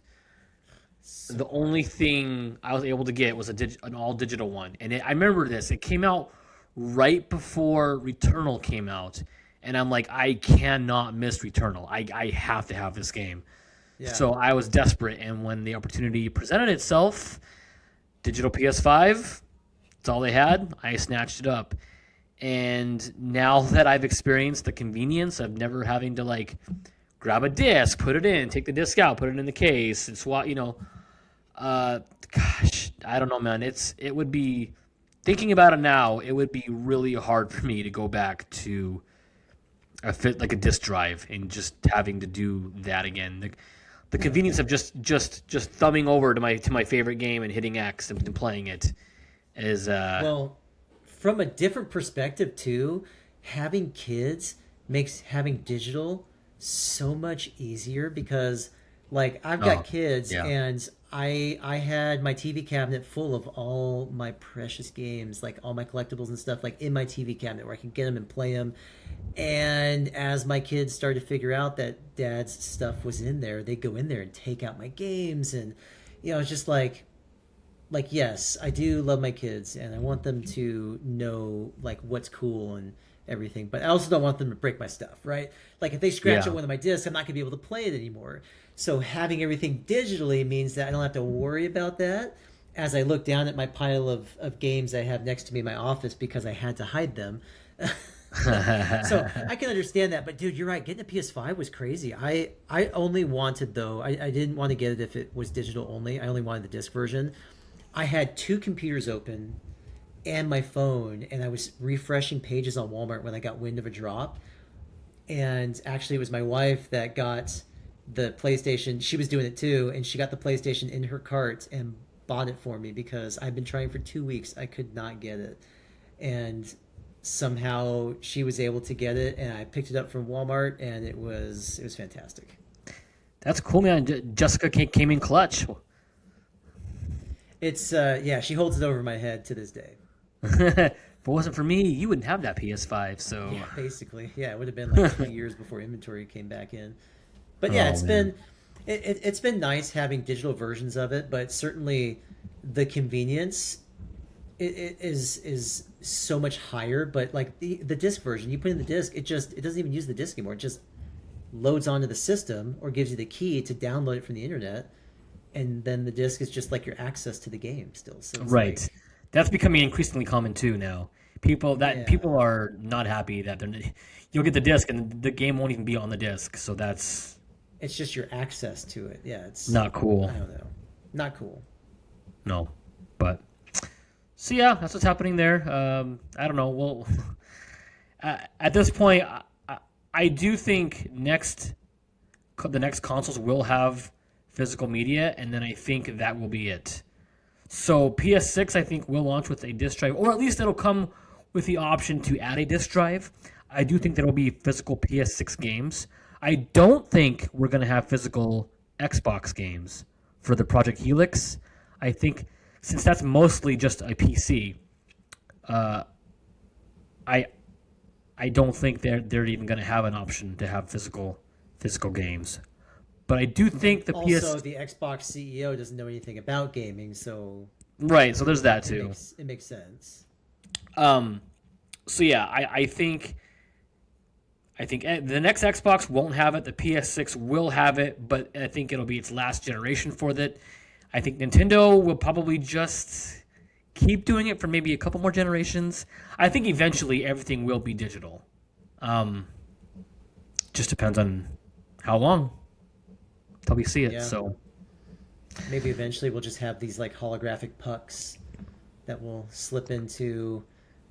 S1: the only thing I was able to get was an all digital one. And I remember this. It came out right before Returnal came out, and I'm like, I cannot miss Returnal. I have to have this game.
S2: Yeah.
S1: So I was desperate, and when the opportunity presented itself, digital PS5, it's all they had. I snatched it up. And now that I've experienced the convenience of never having to like grab a disc, put it in, take the disc out, put it in the case, and swap, gosh, I don't know, man. It would be thinking about it now. It would be really hard for me to go back to like a disc drive and just having to do that again. The convenience of just thumbing over to my favorite game and hitting X and playing it is
S2: Well, from a different perspective too, having kids makes having digital so much easier because like I've got kids
S1: yeah.
S2: and I had my TV cabinet full of all my precious games, like all my collectibles and stuff like in my TV cabinet where I can get them and play them. And as my kids started to figure out that dad's stuff was in there, they'd go in there and take out my games and it's just like yes, I do love my kids and I want them to know like what's cool and everything, but I also don't want them to break my stuff, right? Like if they scratch
S1: Yeah.
S2: at one of my discs, I'm not gonna be able to play it anymore. So having everything digitally means that I don't have to worry about that as I look down at my pile of games I have next to me in my office because I had to hide them. So I can understand that, but dude, you're right. Getting a PS5 was crazy. I only wanted though. I didn't want to get it if it was digital only. I only wanted the disc version. I had two computers open and my phone, and I was refreshing pages on Walmart when I got wind of a drop. And actually, it was my wife that got the PlayStation. She was doing it too, and she got the PlayStation in her cart and bought it for me because I've been trying for 2 weeks. I could not get it, and somehow she was able to get it, and I picked it up from Walmart, and it was fantastic.
S1: That's cool, man. Jessica came in clutch.
S2: It's yeah, she holds it over my head to this day.
S1: If it wasn't for me, you wouldn't have that PS5. So
S2: Yeah, basically, yeah, it would have been like 2 years before inventory came back in. But yeah,
S1: Oh,
S2: it's
S1: man.
S2: it's been nice having digital versions of it, but certainly the convenience it is so much higher. But like the disc version, you put in the disc, it doesn't even use the disc anymore. It just loads onto the system or gives you the key to download it from the internet, and then the disc is just like your access to the game still. So it's
S1: right,
S2: like,
S1: that's becoming increasingly common too now.
S2: yeah,
S1: People are not happy that you'll get the disc and the game won't even be on the disc. So that's
S2: it's just your access to it. Yeah, it's
S1: not cool.
S2: I don't know, not cool.
S1: No, but so yeah, that's what's happening there. I don't know. Well, at this point, I do think the next consoles will have physical media, and then I think that will be it. So PS6, I think, will launch with a disc drive, or at least it'll come with the option to add a disc drive. I do think there will be physical PS6 games. I don't think we're going to have physical Xbox games for the Project Helix. I think since that's mostly just a PC, I don't think they're even going to have an option to have physical games. But I do think the
S2: Also,
S1: PS
S2: the Xbox CEO doesn't know anything about gaming, so
S1: right. So there's that too.
S2: it makes sense.
S1: Um, so yeah, I think the next Xbox won't have it. The PS6 will have it, but I think it'll be its last generation for that. I think Nintendo will probably just keep doing it for maybe a couple more generations. I think eventually everything will be digital. Um, just depends on how long till we see it.
S2: Yeah,
S1: So
S2: maybe eventually we'll just have these like holographic pucks that will slip into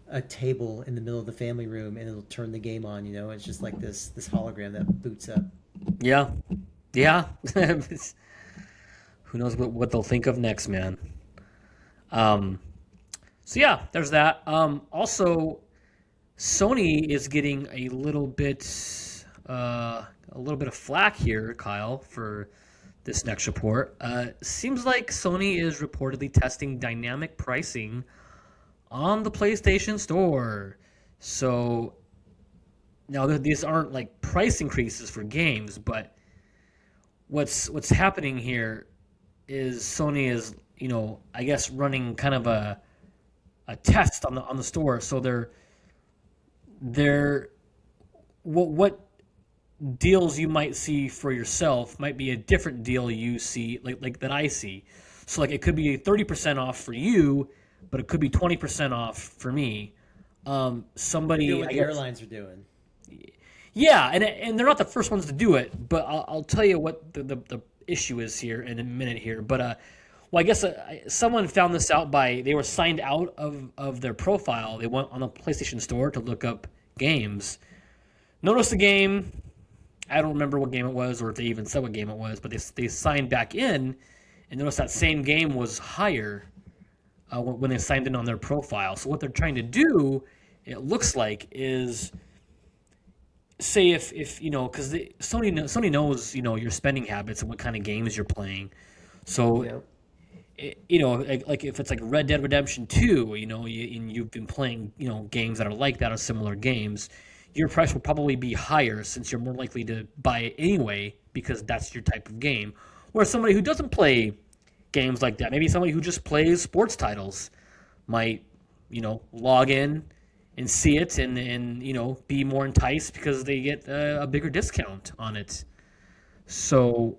S2: a table in the middle of the family room, and it'll turn the game on. It's just like this hologram that boots up.
S1: yeah, yeah. Who knows what they'll think of next, man. Um, so yeah, there's that. Also, Sony is getting a little bit of flack here, Kyle, for this next report. Seems like Sony is reportedly testing dynamic pricing on the PlayStation Store. So now these aren't like price increases for games, but what's happening here is Sony is, I guess running kind of a test on the store. So they're what deals you might see for yourself might be a different deal you see like that I see. So like it could be 30% off for you, but it could be 20% off for me. Somebody
S2: What the airlines are doing.
S1: yeah, and they're not the first ones to do it, but I'll tell you what the issue is here in a minute here. But well, I guess someone found this out they were signed out of their profile. They went on the PlayStation Store to look up games. Noticed the game. I don't remember what game it was, or if they even said what game it was, but they signed back in and noticed that same game was higher when they signed in on their profile. So what they're trying to do, it looks like, is say if because Sony knows your spending habits and what kind of games you're playing. So
S2: Yep.
S1: like if it's like Red Dead Redemption 2, and you've been playing games that are like that or similar games, your price will probably be higher since you're more likely to buy it anyway because that's your type of game. Whereas somebody who doesn't play games like that, maybe somebody who just plays sports titles, might log in and see it and be more enticed because they get a bigger discount on it. So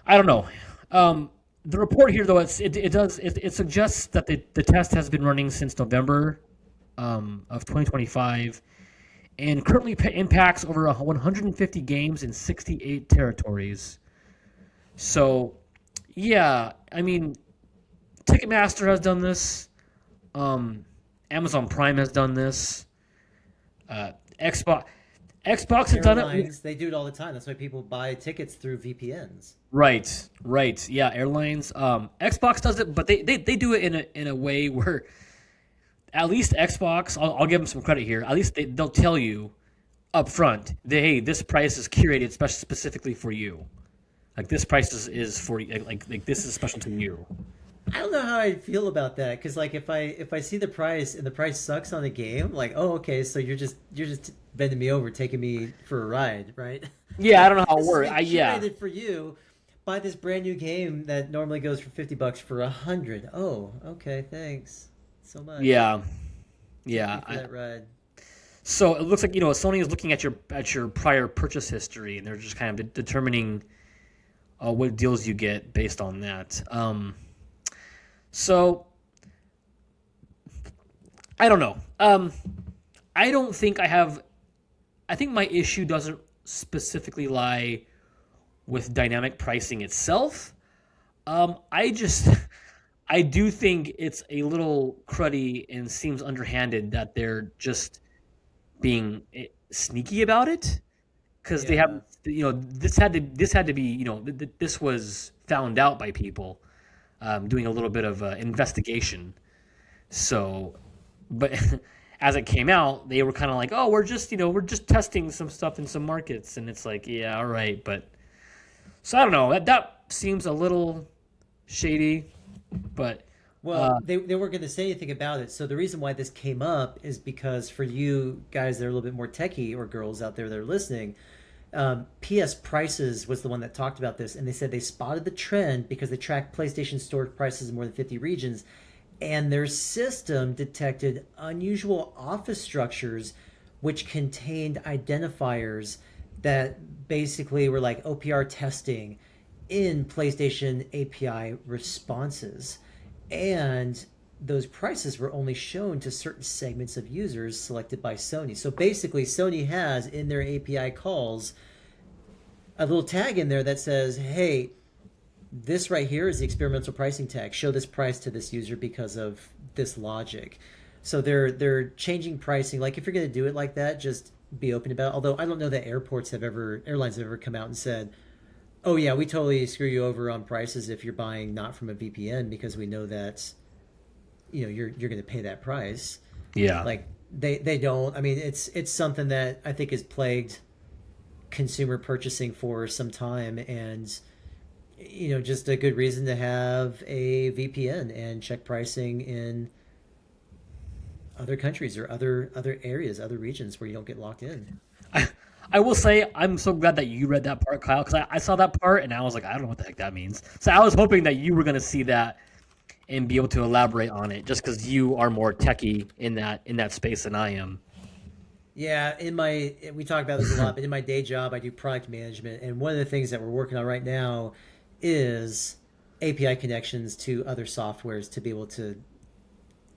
S1: I don't know. The report here, though, it suggests that the test has been running since November of 2025 and currently impacts over 150 games in 68 territories. So, yeah, I mean, Ticketmaster has done this. Amazon Prime has done this. Xbox has done it.
S2: Airlines, they do it all the time. That's why people buy tickets through VPNs.
S1: Right. Yeah, airlines. Xbox does it, but they do it in a way where at least Xbox, I'll give them some credit here. At least they'll tell you up front, hey, this price is curated specifically for you. Like this price is for like this is special to you.
S2: I don't know how I feel about that because like if I see the price and the price sucks on the game, like oh okay, so you're just bending me over, taking me for a ride, right?
S1: Yeah, I don't know how it
S2: This
S1: works.
S2: is curated for you. Buy this brand new game that normally goes for $50 for $100. Oh, okay, thanks so much.
S1: Yeah.
S2: Thank you for that ride.
S1: So it looks like Sony is looking at your prior purchase history, and they're just kind of determining what deals you get based on that. So I don't know. I don't think I have. I think my issue doesn't specifically lie with dynamic pricing itself. I do think it's a little cruddy and seems underhanded that they're just being sneaky about it because they have this had to be this was found out by people doing a little bit of investigation. So, but as it came out, they were kind of like, oh, we're just testing some stuff in some markets, and it's like, yeah, all right, but so I don't know, that seems a little shady, but
S2: Well, they weren't going to say anything about it. So the reason why this came up is because for you guys that are a little bit more techie or girls out there that are listening, PS Prices was the one that talked about this, and they said they spotted the trend because they tracked PlayStation Store prices in more than 50 regions, and their system detected unusual office structures which contained identifiers that basically were like OPR testing in PlayStation API responses. And those prices were only shown to certain segments of users selected by Sony. So basically, Sony has in their API calls a little tag in there that says, hey, this right here is the experimental pricing tag. Show this price to this user because of this logic. So they're changing pricing. Like if you're going to do it like that, just be open about it. Although I don't know that airlines have ever come out and said, oh yeah, we totally screw you over on prices if you're buying not from a VPN because we know that you're going to pay that price.
S1: Yeah.
S2: Like they don't. I mean, it's something that I think has plagued consumer purchasing for some time, and just a good reason to have a VPN and check pricing in other countries or other areas, other regions where you don't get locked in.
S1: I will say I'm so glad that you read that part, Kyle, because I saw that part and I was like, I don't know what the heck that means. So I was hoping that you were going to see that and be able to elaborate on it, just because you are more techie in that space than I am.
S2: Yeah, we talk about this a lot, but in my day job, I do product management, and one of the things that we're working on right now is API connections to other softwares to be able to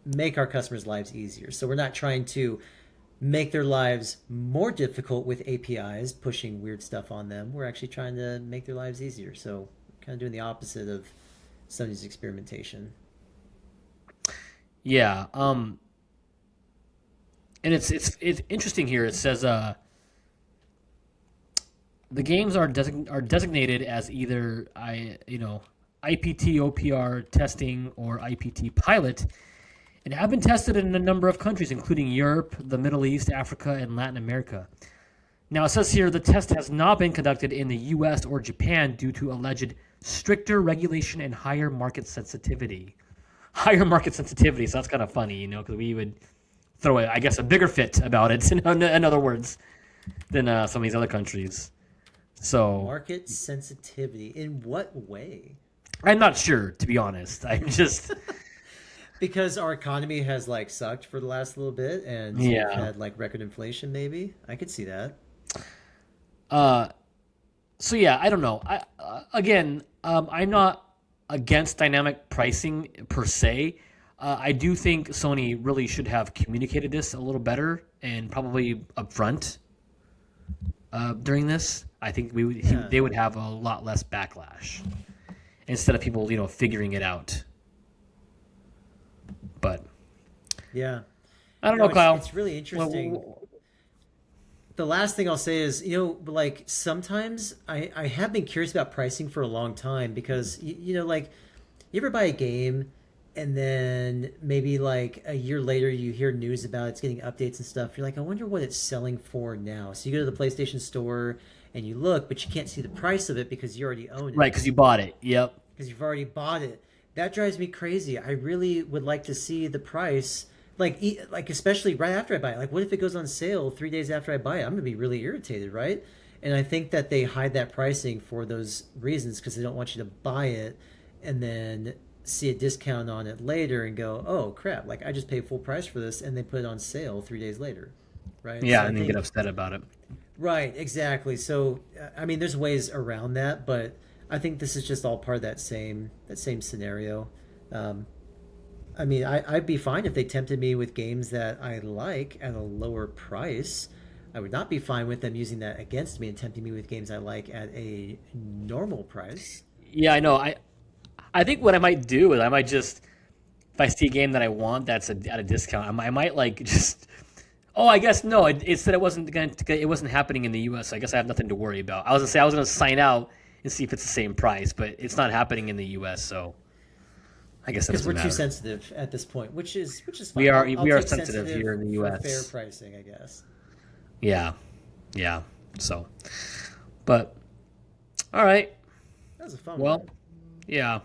S2: make our customers' lives easier. So we're not trying to make their lives more difficult with APIs, pushing weird stuff on them. We're actually trying to make their lives easier. So kind of doing the opposite of Sony's experimentation.
S1: Yeah. And it's interesting here. It says the games are designated as either IPT OPR testing or IPT pilot, and have been tested in a number of countries, including Europe, the Middle East, Africa, and Latin America. Now, it says here the test has not been conducted in the U.S. or Japan due to alleged stricter regulation and higher market sensitivity. Higher market sensitivity, so that's kind of funny, because we would throw, I guess, a bigger fit about it, in other words, than some of these other countries. So
S2: market sensitivity, in what way?
S1: I'm not sure, to be honest. I'm just...
S2: Because our economy has sucked for the last little bit, and we've had record inflation. Maybe I could see that.
S1: So yeah, I don't know. I'm not against dynamic pricing per se. I do think Sony really should have communicated this a little better and probably upfront during this. I think they would have a lot less backlash instead of people figuring it out. But
S2: yeah,
S1: I don't know, Kyle.
S2: It's really interesting. The last thing I'll say is, sometimes I have been curious about pricing for a long time because, you ever buy a game and then maybe a year later you hear news about it's getting updates and stuff. You're like, I wonder what it's selling for now. So you go to the PlayStation Store and you look, but you can't see the price of it because you already own it.
S1: Right, because you bought it. Yep.
S2: Because you've already bought it. That drives me crazy. I really would like to see the price, especially right after I buy it. What if it goes on sale 3 days after I buy it? I'm gonna be really irritated, right? And I think that they hide that pricing for those reasons because they don't want you to buy it and then see a discount on it later and go, oh crap! I just paid full price for this, and they put it on sale 3 days later, right?
S1: Yeah, so and then get upset about it.
S2: Right, exactly. So I mean, there's ways around that, but I think this is just all part of that same scenario. I mean, I'd be fine if they tempted me with games that I like at a lower price. I would not be fine with them using that against me and tempting me with games I like at a normal price.
S1: Yeah, I know. I think what I might do is I might just, if I see a game that I want that's at a discount, I might just. Oh, I guess no. It said it wasn't happening in the U.S. So I guess I have nothing to worry about. I was gonna sign out and see if it's the same price, but it's not happening in the U.S. So I guess that doesn't matter.
S2: Because we're too sensitive at this point, which is fine.
S1: We are sensitive here in the U.S.
S2: Fair pricing, I guess.
S1: Yeah. So, but all right.
S2: That was a fun one.
S1: Well, yeah.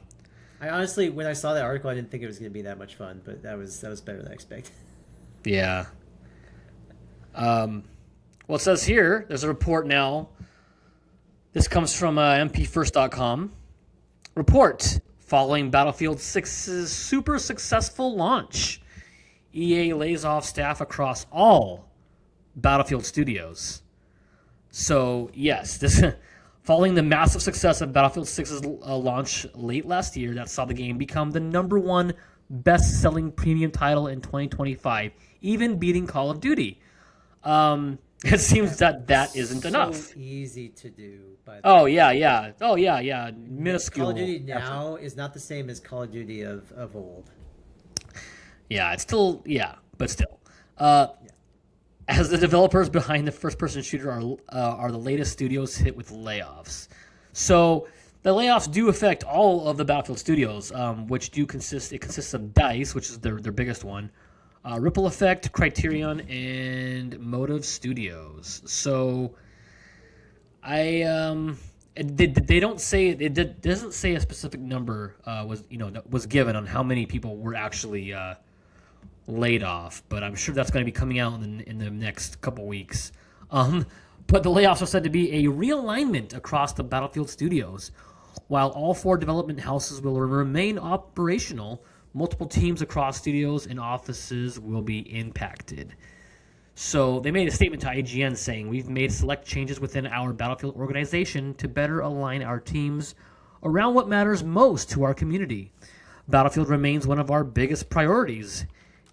S2: I honestly, when I saw that article, I didn't think it was going to be that much fun, but that was better than I expected.
S1: Yeah. Well, it says here there's a report now This comes from mpfirst.com. Report following Battlefield 6's super successful launch. EA lays off staff across all Battlefield studios. So, yes, this following the massive success of Battlefield 6's launch late last year that saw the game become the number one best-selling premium title in 2025, even beating Call of Duty. It seems that isn't enough.
S2: So easy to do. By the
S1: Oh
S2: way.
S1: yeah, yeah. Oh yeah, yeah. Minuscule.
S2: Call of Duty now is not the same as Call of Duty of old.
S1: Yeah, it's still but still. As the developers behind the first-person shooter are the latest studios hit with layoffs. So the layoffs do affect all of the Battlefield studios, which consists of DICE, which is their biggest one, Ripple Effect, Criterion, and Motive Studios. So they don't say it doesn't say a specific number was given on how many people were actually laid off, but I'm sure that's going to be coming out in the next couple weeks. But the layoffs are said to be a realignment across the Battlefield studios. While all four development houses will remain operational, multiple teams across studios and offices will be impacted. So they made a statement to IGN saying, "We've made select changes within our Battlefield organization to better align our teams around what matters most to our community. Battlefield remains one of our biggest priorities,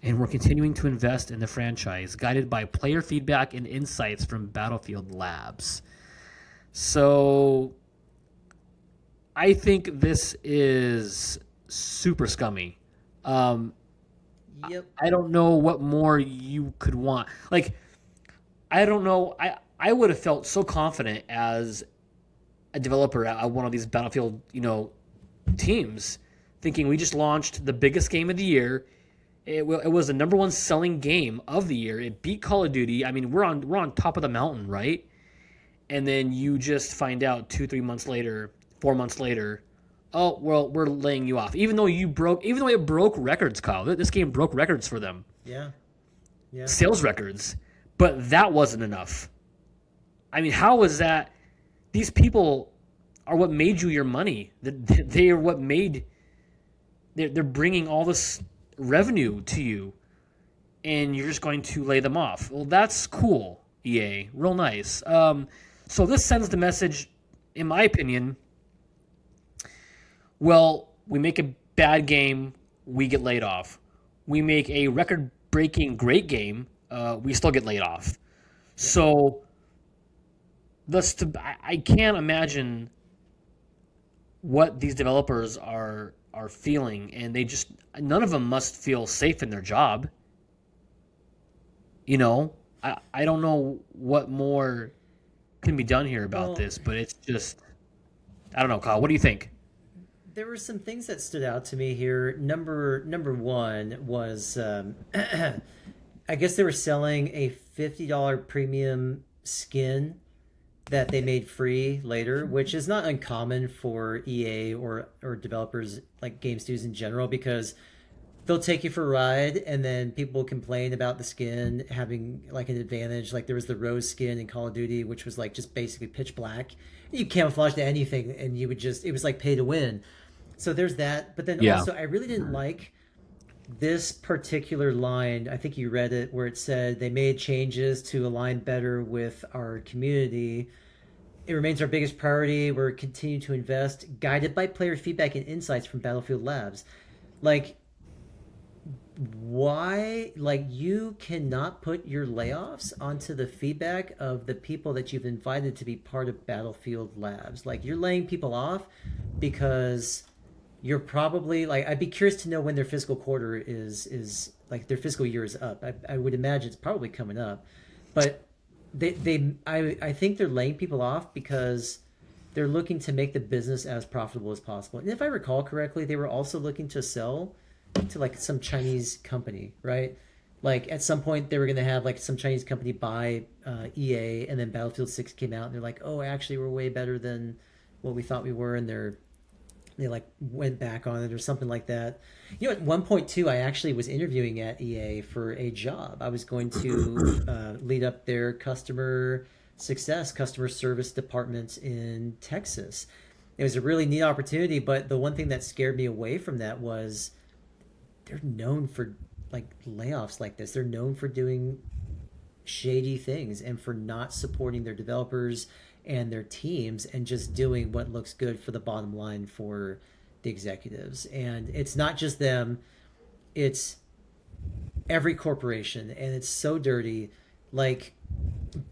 S1: and we're continuing to invest in the franchise, guided by player feedback and insights from Battlefield Labs." So I think this is super scummy.
S2: Yep.
S1: I don't know what more you could want. Like, I don't know. I would have felt so confident as a developer at one of these Battlefield, teams, thinking we just launched the biggest game of the year. It was the number one selling game of the year. It beat Call of Duty. I mean, we're on top of the mountain, right? And then you just find out 2-3 months later, 4 months later, oh well, we're laying you off. Even though it broke records, Kyle. This game broke records for them,
S2: Yeah. Yeah.
S1: sales records. But that wasn't enough. I mean, how was that? These people are what made you your money. They are what made. They're bringing all this revenue to you, and you're just going to lay them off. Well, that's cool, EA. Real nice. So this sends the message, in my opinion. Well, we make a bad game, we get laid off. We make a record-breaking great game, we still get laid off. So I can't imagine what these developers are feeling, and none of them must feel safe in their job. I don't know what more can be done here about this, but it's just, I don't know, Kyle. What do you think?
S2: There were some things that stood out to me here. Number one was, I guess they were selling a $50 premium skin that they made free later, which is not uncommon for EA or developers like game studios in general, because they'll take you for a ride and then people complain about the skin having like an advantage. Like there was the rose skin in Call of Duty, which was like just basically pitch black. You camouflage to anything and it was like pay to win. So there's that. But then also I really didn't like this particular line. I think you read it, where it said they made changes to align better with our community. It remains our biggest priority. We're continuing to invest, guided by player feedback and insights from Battlefield Labs. Like, why? Like, you cannot put your layoffs onto the feedback of the people that you've invited to be part of Battlefield Labs. Like, you're laying people off because you're probably like, I'd be curious to know when their fiscal quarter is like their fiscal year is up. I would imagine it's probably coming up, but I think they're laying people off because they're looking to make the business as profitable as possible. And if I recall correctly, they were also looking to sell to like some Chinese company, right? Like at some point they were going to have like some Chinese company buy EA, and then Battlefield 6 came out and they're like, oh, actually we're way better than what we thought we were, and they like went back on it or something like that. At one point too, I actually was interviewing at EA for a job. I was going to lead up their customer success customer service departments in Texas. It was a really neat opportunity, but the one thing that scared me away from that was they're known for like layoffs like this. They're known for doing shady things and for not supporting their developers and their teams and just doing what looks good for the bottom line for the executives. And it's not just them, it's every corporation, and it's so dirty. Like,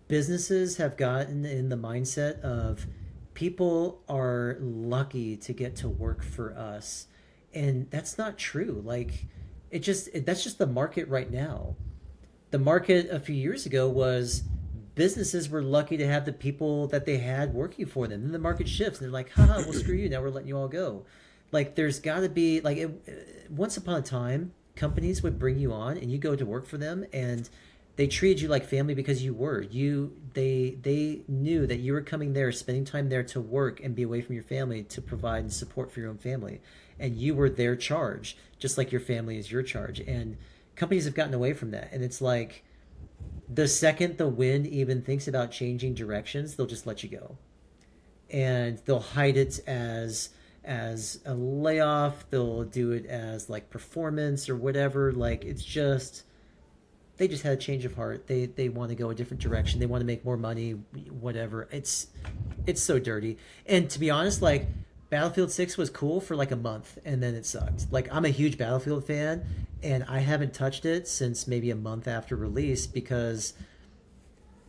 S2: businesses have gotten in the mindset of people are lucky to get to work for us, and that's not true. Like, that's just the market right now. The market a few years ago was businesses were lucky to have the people that they had working for them. Then the market shifts and they're like, haha, well, screw you. Now we're letting you all go. Like, there's got to be, like, once upon a time, companies would bring you on and you go to work for them, and they treated you like family because you were. They knew that you were coming there, spending time there to work and be away from your family to provide support for your own family. And you were their charge, just like your family is your charge. And companies have gotten away from that. And it's like, the second the wind even thinks about changing directions, they'll just let you go. And they'll hide it as a layoff. They'll do it as like performance or whatever. Like, it's just, they just had a change of heart. They want to go a different direction. They want to make more money, whatever. It's so dirty. And to be honest, like, Battlefield 6 was cool for like a month and then it sucked. Like, I'm a huge Battlefield fan and I haven't touched it since maybe a month after release because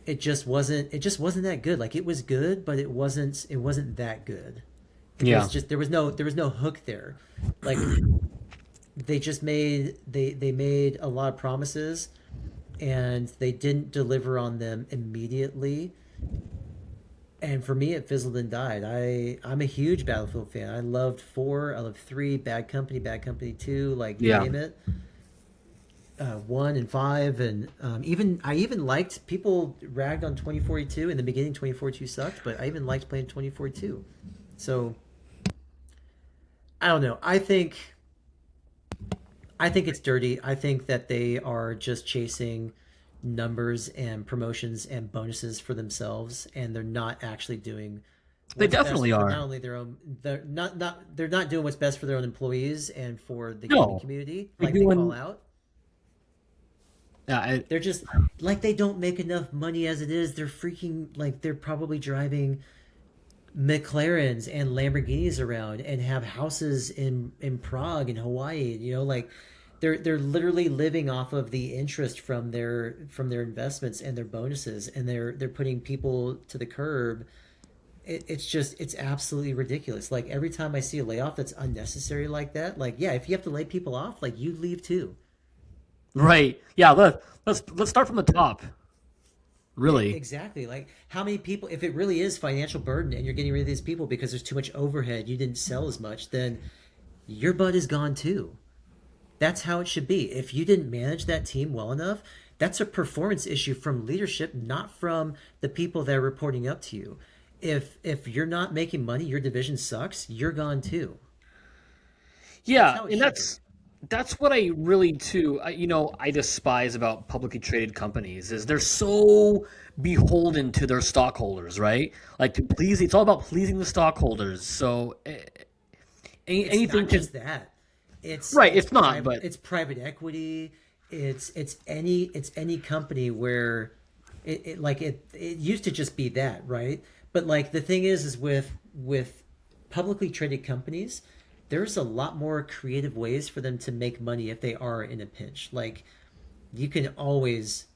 S2: it just wasn't that good. Like, it was good, but it wasn't that good. It
S1: Yeah.
S2: was just, there was no hook there. Like, they made a lot of promises and they didn't deliver on them immediately. And for me, it fizzled and died. I'm a huge Battlefield fan. I loved 4, I loved 3, Bad Company 2, like, you
S1: Yeah.
S2: name it. 1 and 5, and I even liked, people ragged on 2042 in the beginning. 2042 sucked, but I even liked playing 2042. So I don't know. I think it's dirty. I think that they are just chasing numbers and promotions and bonuses for themselves, and they're not actually doing
S1: They
S2: what's best
S1: definitely
S2: for not
S1: are.
S2: only their own. They're not doing what's best for their own employees and for the gaming
S1: No.
S2: community,
S1: They're
S2: like they call
S1: doing
S2: out.
S1: uh,
S2: They're just like, they don't make enough money as it is. They're freaking, like, they're probably driving McLarens and Lamborghinis around and have houses in Prague and Hawaii. Like, they're literally living off of the interest from their investments and their bonuses, and they're putting people to the curb. It's absolutely ridiculous. Like, every time I see a layoff that's unnecessary like that, like, yeah, if you have to lay people off, like, you leave too.
S1: right. Yeah, let's start from the top.
S2: Yeah,
S1: Really.
S2: exactly. Like, how many people, if it really is financial burden and you're getting rid of these people because there's too much overhead, you didn't sell as much, then your butt is gone too. That's how it should be. If you didn't manage that team well enough, that's a performance issue from leadership, not from the people that are reporting up to you. If you're not making money, your division sucks, you're gone too. That's
S1: Yeah,
S2: how it
S1: and
S2: should be.
S1: that's what I really too, I despise about publicly traded companies is they're so beholden to their stockholders, right? Like, to please, it's all about pleasing the stockholders. So
S2: It's
S1: anything
S2: not
S1: to
S2: just that. It's
S1: right,
S2: it's
S1: it's not,
S2: private
S1: but
S2: it's private equity. It's any company where it used to just be that, right? But, like, the thing is with publicly traded companies, there's a lot more creative ways for them to make money if they are in a pinch. Like, you can always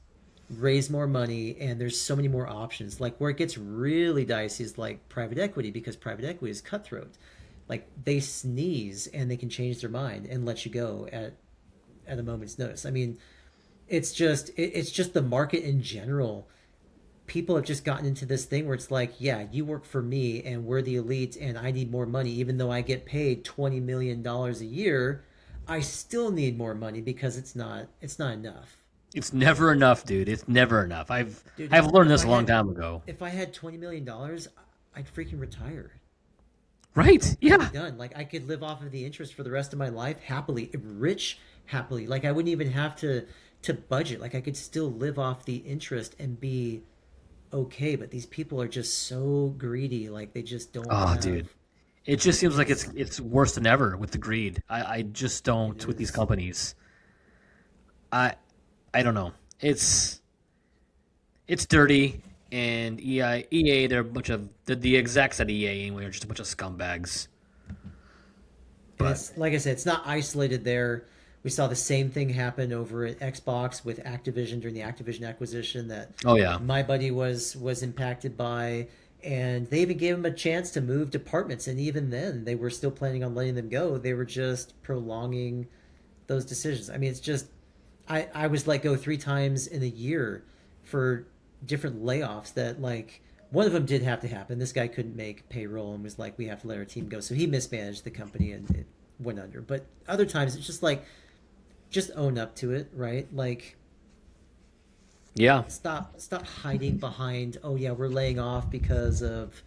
S2: raise more money, and there's so many more options. Like, where it gets really dicey is like private equity, because private equity is cutthroat. Like, they sneeze and they can change their mind and let you go at a moment's notice. I mean, it's just the market in general. People have just gotten into this thing where it's like, yeah, you work for me and we're the elite and I need more money. Even though I get paid $20 million a year, I still need more money because it's not enough.
S1: it's never enough, dude. It's never enough.
S2: Dude,
S1: I've
S2: if
S1: learned
S2: if
S1: this
S2: I
S1: a long
S2: had
S1: time ago.
S2: if I had $20 million, I'd freaking retire.
S1: Right?
S2: I'd be
S1: Yeah.
S2: done. Like, I could live off of the interest for the rest of my life happily, rich happily. Like, I wouldn't even have to budget. Like, I could still live off the interest and be okay, but these people are just so greedy. Like they just don't
S1: Oh,
S2: have.
S1: dude. It just seems like it's worse than ever with the greed. I just
S2: It
S1: don't with these
S2: is.
S1: companies. I I don't know. It's dirty, and EA they're a bunch of the execs at EA anyway are just a bunch of scumbags.
S2: And
S1: But
S2: it's like I said, it's not isolated there. We saw the same thing happen over at Xbox with Activision during the Activision acquisition that
S1: oh yeah,
S2: my buddy was impacted by, and they even gave him a chance to move departments, and even then they were still planning on letting them go. They were just prolonging those decisions. I mean, it's just I was let go 3 times in a year for different layoffs that like one of them did have to happen. This guy couldn't make payroll and was like, we have to let our team go. So he mismanaged the company and it went under. But other times it's just like, just own up to it, right? Like,
S1: yeah,
S2: stop hiding behind, oh yeah, we're laying off because of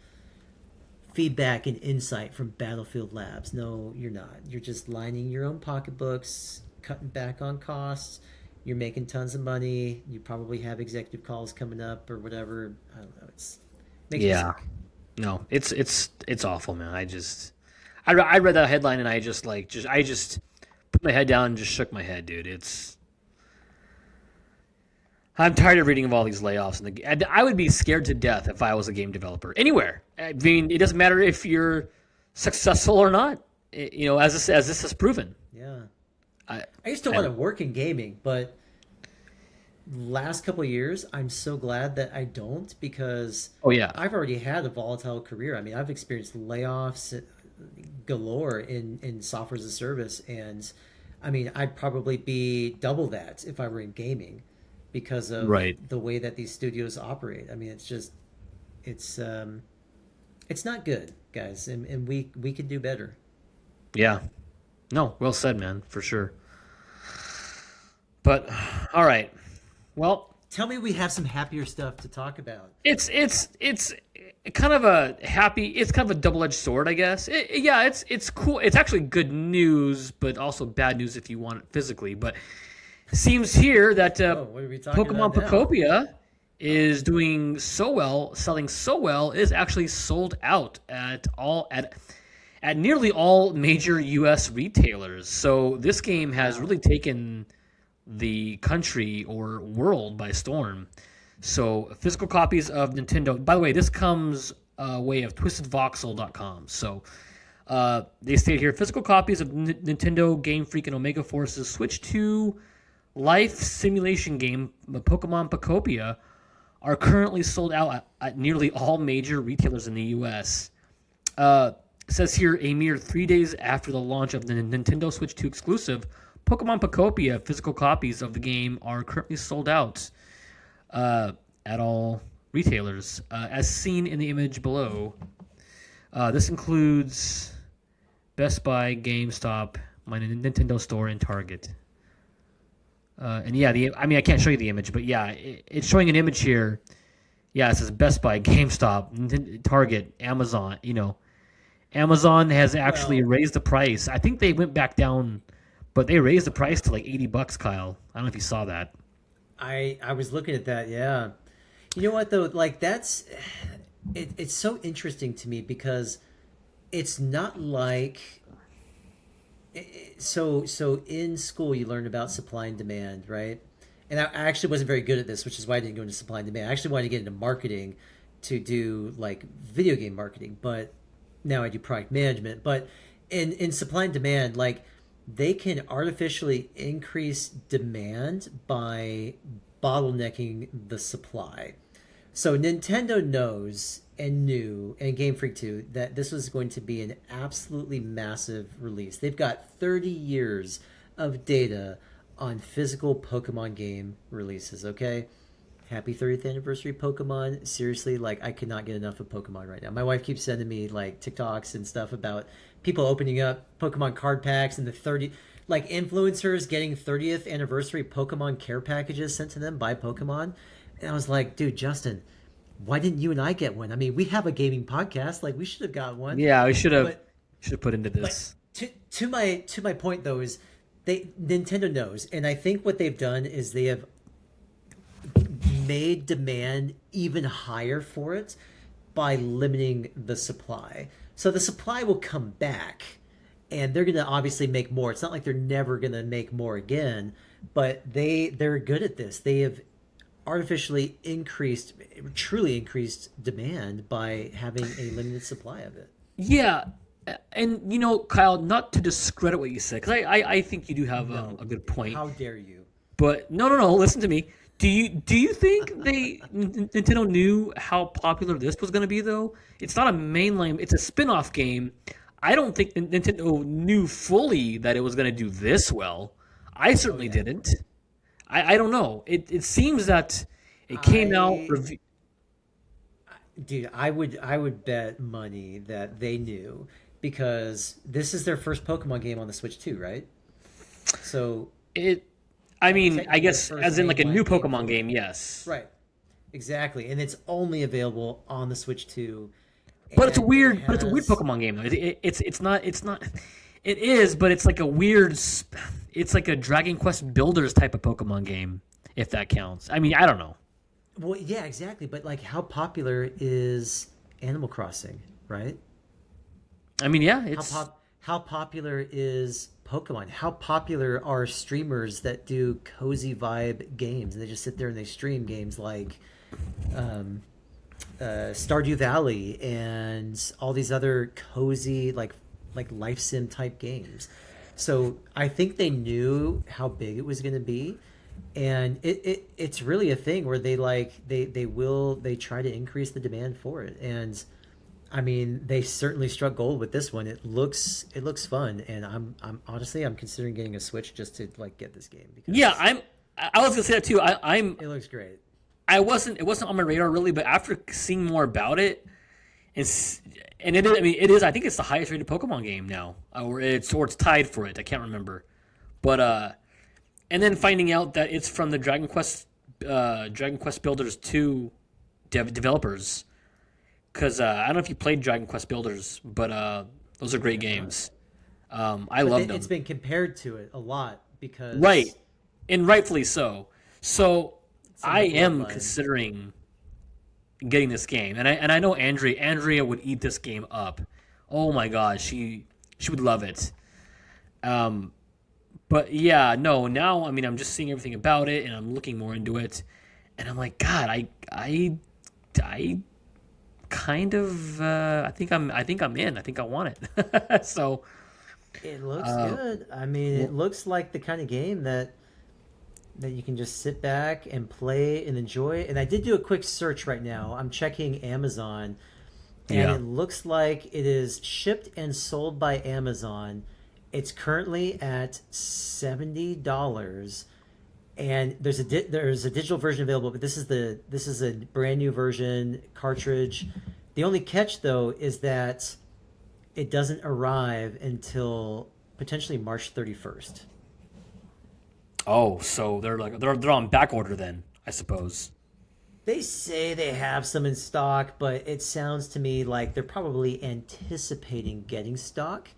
S2: feedback and insight from Battlefield Labs. No, you're not. You're just lining your own pocketbooks, cutting back on costs. You're making tons of money. You probably have executive calls coming up or whatever. I don't know. It's makes me
S1: yeah.
S2: sick.
S1: No, it's awful, man. I read that headline and I just put my head down and just shook my head, dude. I'm tired of reading of all these layoffs, and I would be scared to death if I was a game developer anywhere. I mean, it doesn't matter if you're successful or not. As this has proven.
S2: Yeah.
S1: I,
S2: I used to
S1: I
S2: want to work in gaming, but last couple of years, I'm so glad that I don't because
S1: oh yeah,
S2: I've already had a volatile career. I mean, I've experienced layoffs galore in software as a service, and I mean, I'd probably be double that if I were in gaming because of
S1: right.
S2: the way that these studios operate. I mean, it's just it's um it's not good, guys, and we could do better.
S1: Yeah. No, well said, man, for sure. But all right. Well,
S2: Tell me we have some happier stuff to talk about.
S1: it's kind of a happy. It's kind of a double edged sword, I guess. Yeah, it's cool. It's actually good news, but also bad news if you want it physically. But it seems here that
S2: Oh, what are we talking
S1: Pokemon
S2: about now?
S1: Pokopia is doing so well, selling so well, is actually sold out at nearly all major U.S. retailers. So this game has
S2: Wow.
S1: really taken the country or world by storm. So physical copies of Nintendo. By the way, this comes way of twistedvoxel.com. So they state here physical copies of Nintendo, Game Freak, and Omega Force's Switch 2 life simulation game, Pokemon Pokopia, are currently sold out at nearly all major retailers in the U.S. It says here a mere 3 days after the launch of the Nintendo Switch 2 exclusive, Pokemon Pokopia physical copies of the game are currently sold out at all retailers, as seen in the image below. This includes Best Buy, GameStop, my Nintendo Store, and Target. And yeah, I mean, I can't show you the image, but yeah, it's showing an image here. Yeah, it says Best Buy, GameStop, Target, Amazon. Amazon has actually
S2: Well,
S1: raised the price. I think they went back down, but they raised the price to like $80, Kyle. I don't know if you saw that.
S2: I was looking at that. Yeah. You know what though? Like that's it's so interesting to me because it's not like so in school you learn about supply and demand, right? And I actually wasn't very good at this, which is why I didn't go into supply and demand. I actually wanted to get into marketing to do like video game marketing, but now I do product management. But in supply and demand, like they can artificially increase demand by bottlenecking the supply. So Nintendo knows and knew, and Game Freak too, that this was going to be an absolutely massive release. They've got 30 years of data on physical Pokemon game releases, okay? Happy 30th anniversary Pokemon. Seriously, like I could not get enough of Pokemon right now. My wife keeps sending me like TikToks and stuff about people opening up Pokemon card packs and the 30 like influencers getting 30th anniversary Pokemon care packages sent to them by Pokemon. And I was like, dude, Justin, why didn't you and I get one? I mean, we have a gaming podcast, like we should have got one.
S1: Yeah, we
S2: But
S1: should have put into
S2: but
S1: this.
S2: to my point though is they Nintendo knows, and I think what they've done is they have made demand even higher for it by limiting the supply. So the supply will come back, and they're going to obviously make more. It's not like they're never going to make more again, but they're good at this. They have artificially increased, truly increased demand by having a limited supply of it.
S1: Yeah, and Kyle, not to discredit what you said, because I think you do have a good point.
S2: How dare you?
S1: But no, listen to me. Do you think Nintendo knew how popular this was going to be though? It's not a mainline; it's a spin-off game. I don't think Nintendo knew fully that it was going to do this well. I certainly didn't. I don't know. It seems that it came out.
S2: Dude, I would bet money that they knew, because this is their first Pokemon game on the Switch too, right? So
S1: I mean, I guess as in like a new
S2: mainline
S1: Pokemon game, yes.
S2: right, exactly, and it's only available on the Switch 2.
S1: But it's a
S2: and
S1: weird,
S2: it
S1: but it's a weird
S2: has-
S1: Pokemon game though. It's not. It is, but it's like a weird. It's like a Dragon Quest Builders type of Pokemon game, if that counts. I mean, I don't know.
S2: Well, yeah, exactly. But like, how popular is Animal Crossing, right?
S1: I mean, yeah, it's
S2: How popular is Pokemon? How popular are streamers that do cozy vibe games, and they just sit there and they stream games like Stardew Valley and all these other cozy like life sim type games. So I think they knew how big it was going to be, and it's really a thing where they try to increase the demand for it. And I mean, they certainly struck gold with this one. It looks fun, and I'm honestly I'm considering getting a Switch just to like get this game, because
S1: yeah. I was gonna say that too.
S2: it looks great.
S1: It wasn't on my radar really, but after seeing more about it, and it is. I mean, it is. I think it's the highest rated Pokemon game now, or it's tied for it. I can't remember, but and then finding out that it's from the Dragon Quest Builders 2 developers. Because I don't know if you played Dragon Quest Builders, but those are great games. I love them.
S2: It's been compared to it a lot because
S1: Right, and rightfully so. So I am
S2: bloodline.
S1: considering getting this game, and I know Andrea would eat this game up. Oh my gosh, she would love it. But yeah, no. Now I mean, I'm just seeing everything about it, and I'm looking more into it, and I'm like, God, I kind of I think I'm in. I think I want it. So
S2: It looks good. I mean, it looks like the kind of game that you can just sit back and play and enjoy. And I did do a quick search right now. I'm checking Amazon, and
S1: Yeah.
S2: it looks like it is shipped and sold by Amazon. It's currently at $70, and there's a digital version available, but this is a brand new version cartridge. The only catch though is that it doesn't arrive until potentially March 31st.
S1: oh, so they're on back order then, I suppose.
S2: They say they have some in stock, but it sounds to me like they're probably anticipating getting stock,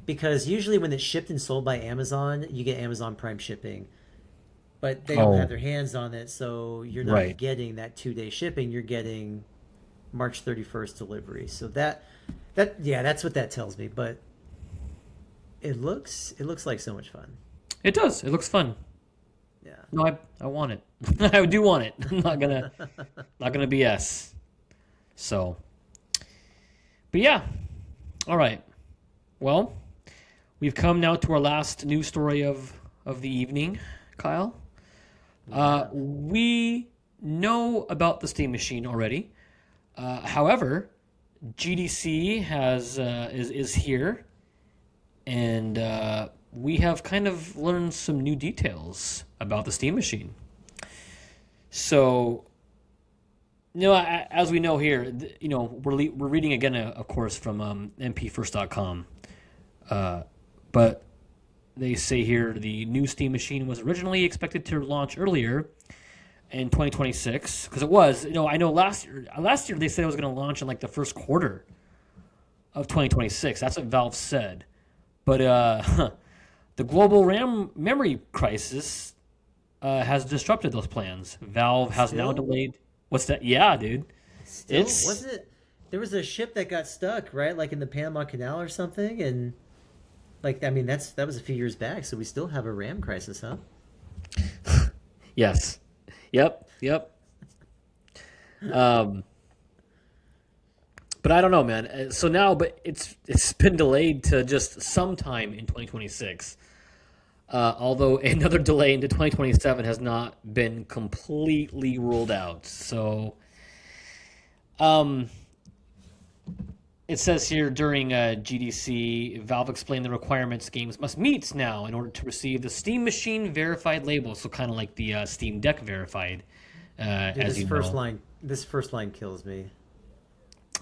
S2: because usually when it's shipped and sold by Amazon, you get Amazon Prime shipping. But they don't
S1: Oh.
S2: have their hands on it, so you're not
S1: Right.
S2: getting that 2-day shipping. You're getting March 31st delivery. So that's what that tells me. But it looks like so much fun.
S1: It does. It looks fun.
S2: Yeah.
S1: No, I want it. I do want it. I'm not gonna BS. So, but yeah. All right. Well, we've come now to our last news story of the evening, Kyle. We know about the Steam Machine already. However, GDC is here, and we have kind of learned some new details about the Steam Machine. So, as we know here, we're reading again, of course, from mpfirst.com. But they say here the new Steam Machine was originally expected to launch earlier in 2026, because it was. I know last year they said it was going to launch in like the first quarter of 2026. That's what Valve said. But the global RAM memory crisis has disrupted those plans. Valve has now
S2: Still,
S1: delayed. What's that? Yeah, dude.
S2: still
S1: It's
S2: wasn't it? There was a ship that got stuck, right? Like in the Panama Canal or something, and like I mean that was a few years back, so we still have a RAM crisis, huh?
S1: yes. Yep. Yep. Um, but I don't know, man. So now, but it's been delayed to just sometime in 2026. Although another delay into 2027 has not been completely ruled out. So, um, it says here during GDC, Valve explained the requirements games must meet now in order to receive the Steam Machine Verified label. So kind of like the Steam Deck Verified,
S2: Dude,
S1: as you know.
S2: this first line kills me.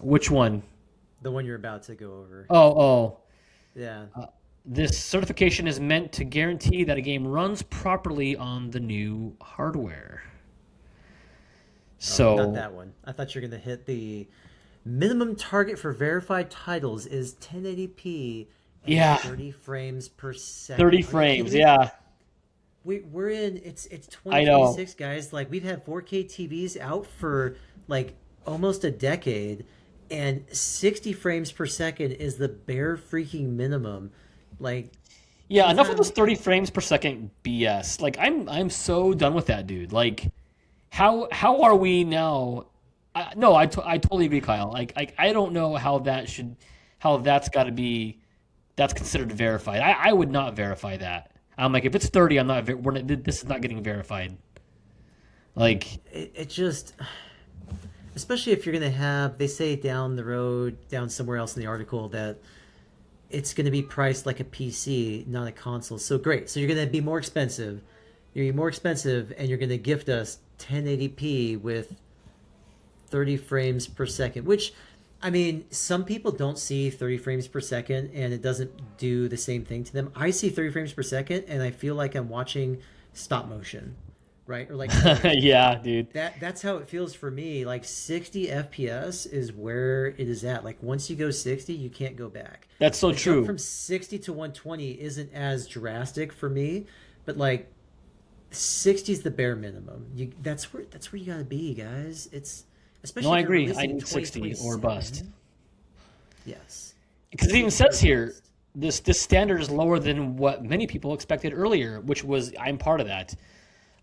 S1: Which one?
S2: The one you're about to go over.
S1: Oh, oh.
S2: Yeah.
S1: This certification is meant to guarantee that a game runs properly on the new hardware.
S2: Oh, not
S1: So,
S2: that one. I thought you were gonna hit the minimum target for verified titles is 1080p and
S1: yeah,
S2: 30 frames per second.
S1: 30
S2: Are you kidding
S1: frames.
S2: me?
S1: Yeah,
S2: We're in it's
S1: I know.
S2: 2026, guys. Like we've had 4K TVs out for like almost a decade, and 60 frames per second is the bare freaking minimum. Like
S1: Yeah,
S2: we've
S1: enough of
S2: had
S1: this 30 frames per second BS. Like I'm so done with that, dude. Like how are we now? No, I totally agree, Kyle. Like I don't know how that's got to be that's considered verified. I would not verify that. I'm like if it's 30, I'm not we're not, this is not getting verified. Like
S2: it just, especially if you're gonna have, they say down the road, down somewhere else in the article that it's going to be priced like a PC, not a console. So great. So you're going to be more expensive. You're going to be more expensive, and you're going to gift us 1080p with 30 frames per second. Which, I mean, some people don't see 30 frames per second, and it doesn't do the same thing to them. I see 30 frames per second, and I feel like I'm watching stop motion, right? Or like
S1: yeah, dude.
S2: that's how it feels for me. Like 60 FPS is where it is at. Like once you go 60, you can't go back.
S1: That's so
S2: The jump
S1: true.
S2: from 60 to 120 isn't as drastic for me, but like 60 is the bare minimum. That's where you gotta be, guys. It's
S1: No,
S2: especially
S1: I
S2: if you're
S1: agree. I
S2: releasing in
S1: need 60 or bust.
S2: 2027. Yes,
S1: Because it even
S2: 60 or
S1: says here
S2: bust.
S1: this standard is lower than what many people expected earlier, which was I'm part of that.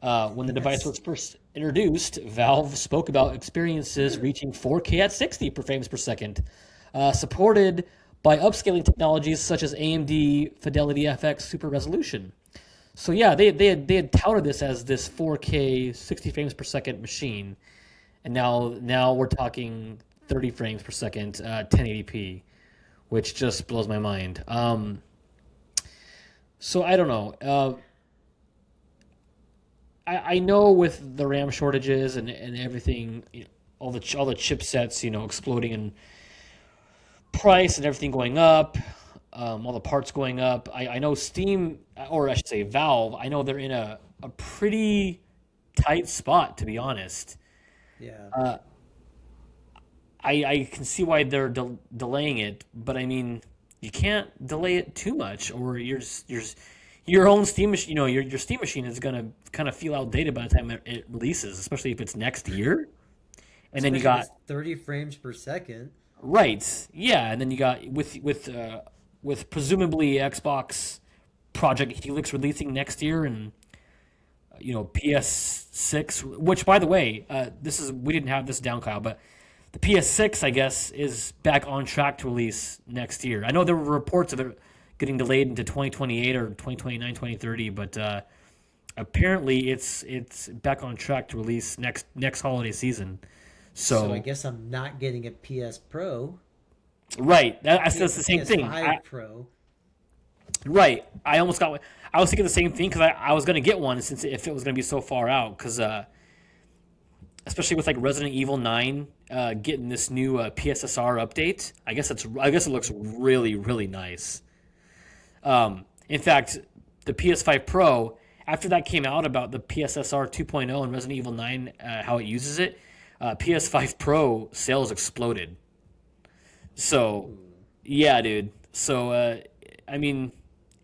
S1: When the device
S2: Yes.
S1: was first introduced, Valve spoke about experiences reaching 4K at 60 per frames per second, supported by upscaling technologies such as AMD Fidelity FX Super Resolution. So yeah, they had touted this as this 4K 60 frames per second machine, and now we're talking 30 frames per second 1080p, which just blows my mind. So I don't know. I know with the RAM shortages and everything, all the chipsets, exploding in price and everything going up, all the parts going up. I know Steam, or I should say Valve, I know they're in a pretty tight spot, to be honest.
S2: Yeah.
S1: I can see why they're delaying it, but I mean, you can't delay it too much, or your own Steam machine, your Steam machine is gonna kind of feel outdated by the time it releases, especially if it's next year. And then you
S2: Especially if
S1: got
S2: it's 30 frames per second.
S1: right, yeah, and then you got with presumably Xbox Project Helix releasing next year, and PS6, which by the way, this is we didn't have this down, Kyle, but the PS6 I guess is back on track to release next year. I know there were reports of it getting delayed into 2028 or 2029, 2030, but apparently it's back on track to release next holiday season.
S2: So I
S1: So
S2: guess I'm not getting a PS Pro.
S1: right, that's
S2: P-
S1: the same thing.
S2: PS5 Pro.
S1: Right. I almost got. I was thinking the same thing because I was gonna get one since if it was gonna be so far out because especially with like Resident Evil 9 getting this new PSSR update. I guess it looks really really nice. In fact, the PS5 Pro after that came out about the PSSR 2.0 and Resident Evil 9 how it uses it, PS5 Pro sales exploded. So yeah, dude. So I mean,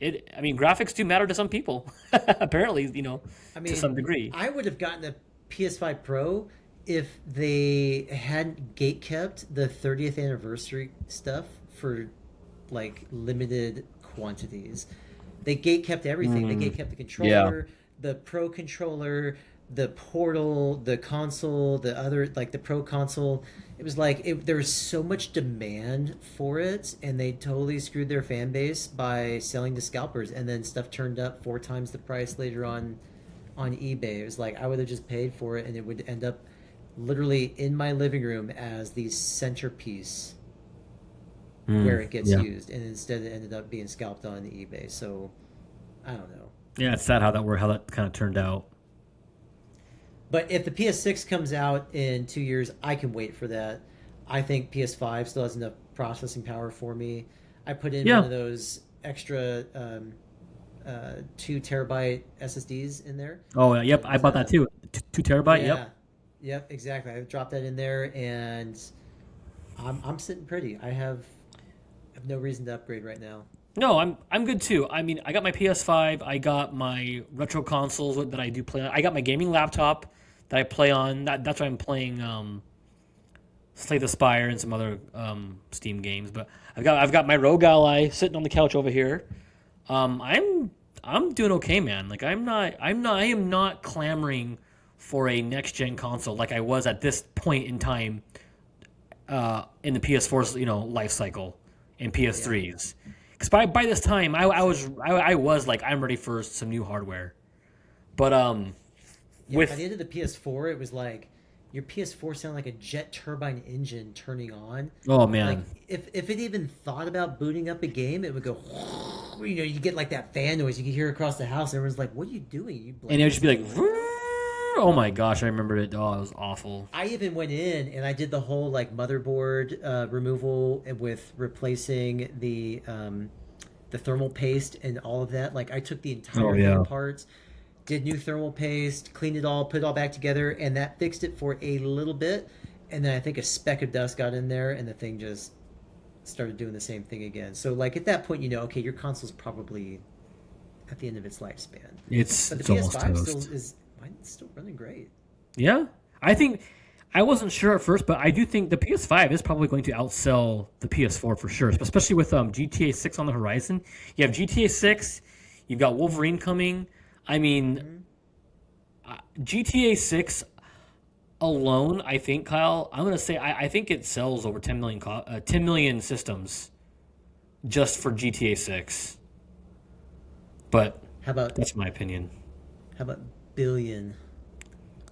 S1: I mean, graphics do matter to some people, apparently,
S2: I
S1: to some
S2: mean,
S1: degree.
S2: I would have gotten a PS5 Pro if they hadn't gate kept the 30th anniversary stuff for like limited quantities. They gate kept everything. They
S1: Mm,
S2: gate kept the
S1: yeah.
S2: controller, the Pro controller, the Portal, the console, the other like the Pro console. It was like there was so much demand for it, and they totally screwed their fan base by selling to scalpers, and then stuff turned up 4 times the price later on eBay. It was like I would have just paid for it, and it would end up literally in my living room as the centerpiece where
S1: Mm,
S2: it gets
S1: yeah.
S2: used, and instead it ended up being scalped on eBay. So I don't know.
S1: Yeah, it's sad how that kind of turned out.
S2: But if the PS6 comes out in 2 years, I can wait for that. I think PS5 still has enough processing power for me. I put in one
S1: Yeah.
S2: of those extra 2 terabyte SSDs in there,
S1: Oh, yep. I
S2: and
S1: bought that too. 2 terabyte. Yep.
S2: yeah, yep, exactly. I dropped that in there, and I'm sitting pretty. I have no reason to upgrade right now.
S1: No, I'm good too. I mean, I got my PS5. I got my retro consoles that I do play on. I got my gaming laptop that I play on. That's why I'm playing Slay the Spire and some other Steam games. But I've got my Rogue Ally sitting on the couch over here. I'm doing okay, man. Like I am not clamoring for a next gen console like I was at this point in time in the PS4's life cycle and
S2: Yeah.
S1: PS3's. Because by this time I was like I'm ready for some new hardware. But
S2: Yeah, by
S1: with
S2: the end of the PS4, it was like your PS4 sounded like a jet turbine engine turning on.
S1: oh
S2: Like
S1: man,
S2: if it even thought about booting up a game, it would go. You get like that fan noise. You could hear across the house. Everyone's like, "What are you doing? You
S1: and it would
S2: blaming
S1: just
S2: this
S1: be
S2: on
S1: like,
S2: me?"
S1: oh my gosh, I remember it. Oh, it was awful.
S2: I even went in and I did the whole like motherboard removal with replacing the thermal paste and all of that. Like I took the
S1: Oh
S2: entire thing
S1: yeah.
S2: apart, did new thermal paste, cleaned it all, put it all back together, and that fixed it for a little bit. And then I think a speck of dust got in there, and the thing just started doing the same thing again. So like at that point, okay, your console's probably at the end of its lifespan.
S1: It's
S2: But the
S1: it's almost
S2: PS5 still
S1: toast.
S2: is mine's still running great.
S1: Yeah, I think I wasn't sure at first, but I do think the PS5 is probably going to outsell the PS4 for sure, especially with GTA 6 on the horizon. You have GTA 6, you've got Wolverine coming. I mean,
S2: Mm-hmm.
S1: GTA 6 alone, I think, Kyle, I'm gonna say I think it sells over 10 million 10 million systems just for GTA 6. But
S2: How about
S1: that's my opinion.
S2: how about billion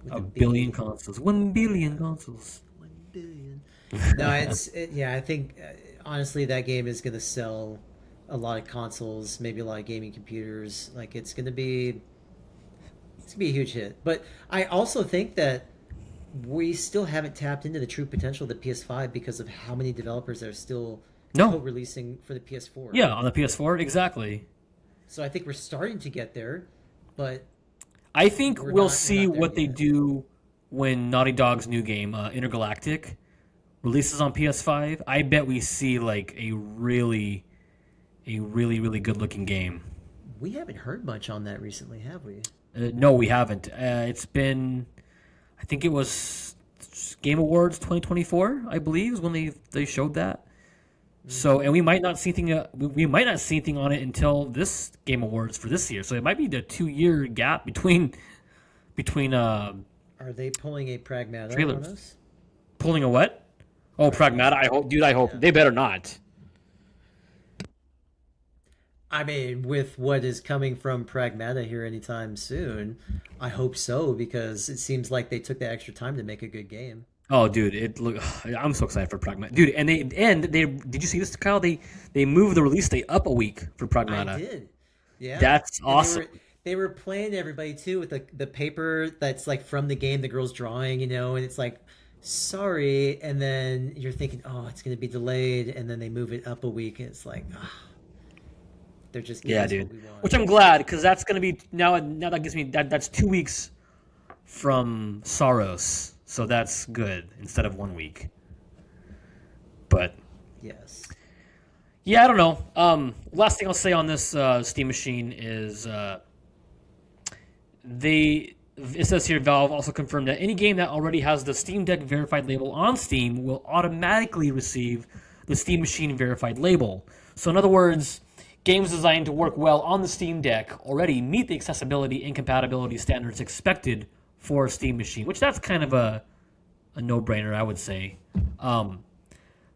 S2: with
S1: A
S2: a
S1: billion
S2: B?
S1: consoles, 1 billion consoles.
S2: 1 billion. No, yeah. I think honestly that game is gonna sell a lot of consoles, maybe a lot of gaming computers. Like it's gonna be a huge hit. But I also think that we still haven't tapped into the true potential of the PS5 because of how many developers are still
S1: No,
S2: co-releasing for the PS4.
S1: yeah, on the PS4, exactly.
S2: So I think we're starting to get there, but
S1: I think
S2: we're
S1: we'll
S2: not we're
S1: see
S2: not there
S1: what they
S2: yet.
S1: do when Naughty Dog's new game, Intergalactic, releases on PS5. I bet we see like a really, really good looking game.
S2: We haven't heard much on that recently, have we?
S1: No, we haven't. It's been, I think it was Game Awards 2024, I believe, is when they showed that. So, and we might not see anything on it until this Game Awards for this year. So it might be the 2 year gap between
S2: Are they pulling a pragmata on
S1: trailers.
S2: us?
S1: Pulling a what? Oh, Pragmata. I hope, dude. I hope
S2: Yeah.
S1: they better not.
S2: I mean, with what is coming from Pragmata here anytime soon, I hope so because it seems like they took the extra time to make a good game.
S1: Oh, dude. I'm so excited for Pragmata, dude. And they did you see this, Kyle? They moved the release date up a week for
S2: I
S1: Pragmata.
S2: did, yeah.
S1: That's
S2: And
S1: awesome.
S2: they were playing everybody too with the paper that's like from the game the girl's drawing, and it's like sorry, and then you're thinking, oh, it's gonna be delayed, and then they move it up a week, and it's like, ah, they're just giving
S1: Yeah,
S2: us what
S1: dude.
S2: we want.
S1: Which I'm glad because that's gonna be now. Now that gives me that's 2 weeks from Saros, so that's good instead of 1 week. But
S2: Yes.
S1: Yeah, I don't know. Last thing I'll say on this Steam machine is they. It says here Valve also confirmed that any game that already has the Steam Deck verified label on Steam will automatically receive the Steam Machine verified label. So in other words, games designed to work well on the Steam Deck already meet the accessibility and compatibility standards expected for a Steam Machine, which that's kind of a no-brainer, I would say.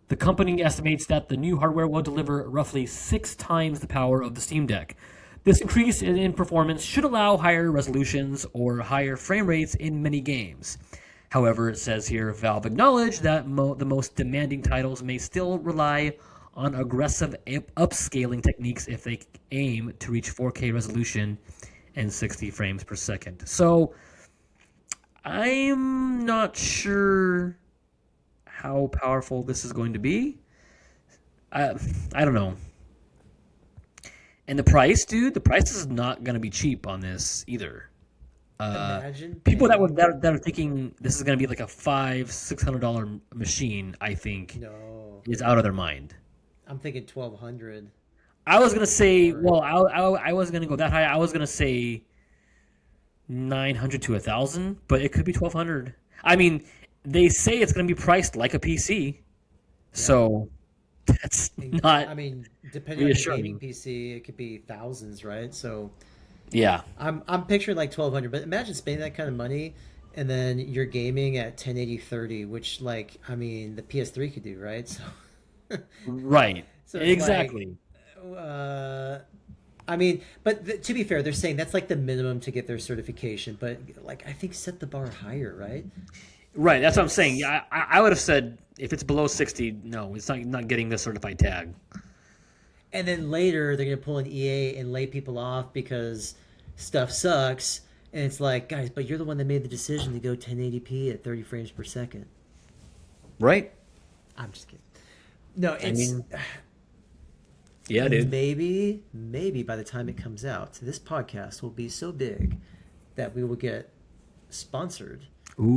S1: The company estimates that the new hardware will deliver roughly 6 times the power of the Steam Deck. This increase in performance should allow higher resolutions or higher frame rates in many games. However, it says here Valve acknowledged that the most demanding titles may still rely on aggressive upscaling techniques if they aim to reach 4K resolution and 60 frames per second. So, I'm not sure how powerful this is going to be. I don't know. And the price, dude, the price is not going to be cheap on this either.
S2: Imagine
S1: People
S2: paying...
S1: that are thinking this is going to be like a $500-$600 machine, I think,
S2: No,
S1: is out of their mind.
S2: I'm thinking 1,200.
S1: I was going to say, well, I was going to go that high. I was going to say 900 to 1,000, but it could be 1,200. I mean, they say it's going to be priced like a PC, so that's not.
S2: I mean, depending on your gaming
S1: reassuring.
S2: PC, it could be thousands, right? So
S1: Yeah,
S2: I'm picturing like 1,200, but imagine spending that kind of money and then you're gaming at 1080 30, which like I mean the PS3 could do, right? So
S1: right.
S2: so it's like
S1: Exactly.
S2: uh I mean, but to be fair, they're saying that's like the minimum to get their certification, but like I think set the bar higher, right?
S1: Right. That's what I'm saying.
S2: Because
S1: Yeah, I would have said if it's below 60, no, it's not getting the certified tag.
S2: and then later they're gonna pull an EA and lay people off because stuff sucks. And it's like, guys, but you're the one that made the decision to go 1080p at 30 frames per second.
S1: Right.
S2: I'm just kidding. No,
S1: I
S2: it's
S1: mean, yeah, dude.
S2: maybe by the time it comes out, this podcast will be so big that we will get sponsored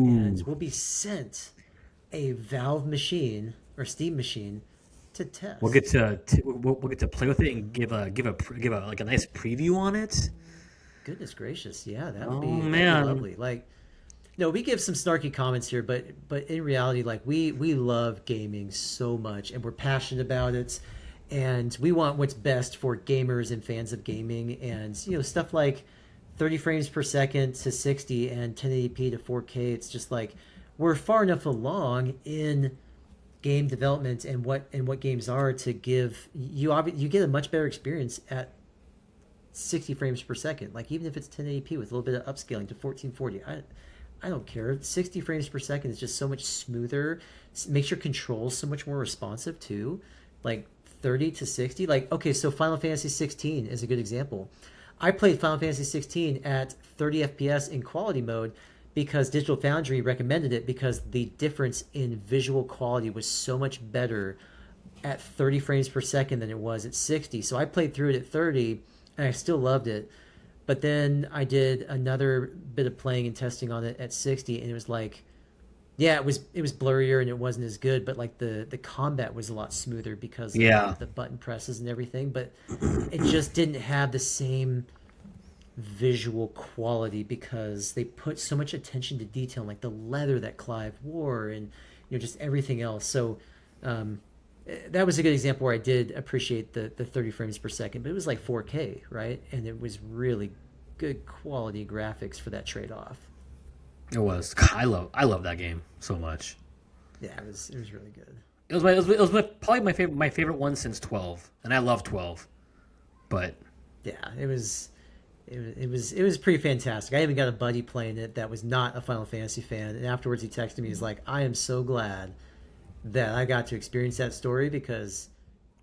S2: and
S1: Ooh.
S2: we'll be sent a Valve machine or Steam machine to
S1: We'll
S2: test.
S1: get to we'll get to play with it and give a like a nice preview on it.
S2: Goodness gracious, yeah,
S1: Oh
S2: that'd be
S1: man.
S2: lovely. Like, no, we give some snarky comments here, but in reality, like we love gaming so much, and we're passionate about it, and we want what's best for gamers and fans of gaming, and stuff like 30 frames per second to 60 and 1080p to 4K. It's just like we're far enough along in game development and what games are to give you get a much better experience at 60 frames per second. Like even if it's 1080p with a little bit of upscaling to 1440, I don't care. 60 frames per second is just so much smoother. Makes your controls so much more responsive too. Like 30 to 60. Like okay, so Final Fantasy 16 is a good example. I played Final Fantasy 16 at 30 FPS in quality mode because Digital Foundry recommended it because the difference in visual quality was so much better at 30 frames per second than it was at 60. So I played through it at 30 and I still loved it. But then I did another bit of playing and testing on it at 60 and it was like yeah, it was blurrier and it wasn't as good, but like the combat was a lot smoother because of
S1: Yeah.
S2: the button presses and everything, but it just didn't have the same visual quality because they put so much attention to detail, like the leather that Clive wore and just everything else. So um, that was a good example where I did appreciate the 30 frames per second, but it was like 4K, right? And it was really good quality graphics for that trade off.
S1: It was. God, I love that game so much.
S2: Yeah, it was really good.
S1: Probably my favorite one since 12, and I love 12. But
S2: Yeah, it was pretty fantastic. I even got a buddy playing it that was not a Final Fantasy fan, and afterwards he texted me. He's like, "I am so glad that I got to experience that story because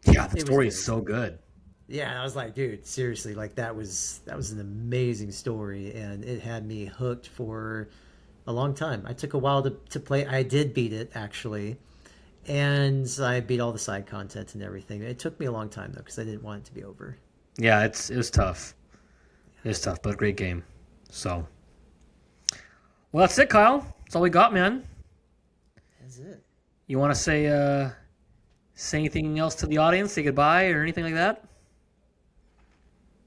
S1: yeah, the
S2: it was
S1: story is
S2: amazing."
S1: so good.
S2: Yeah, and I was like, dude, seriously, like that was an amazing story, and it had me hooked for a long time. I took a while to play. I did beat it actually, and I beat all the side content and everything. It took me a long time though because I didn't want it to be over.
S1: Yeah, it was tough. It was tough, but a great game. So, well, that's it, Kyle. That's all we got, man.
S2: That's it.
S1: You want to say anything else to the audience? Say goodbye or anything like that?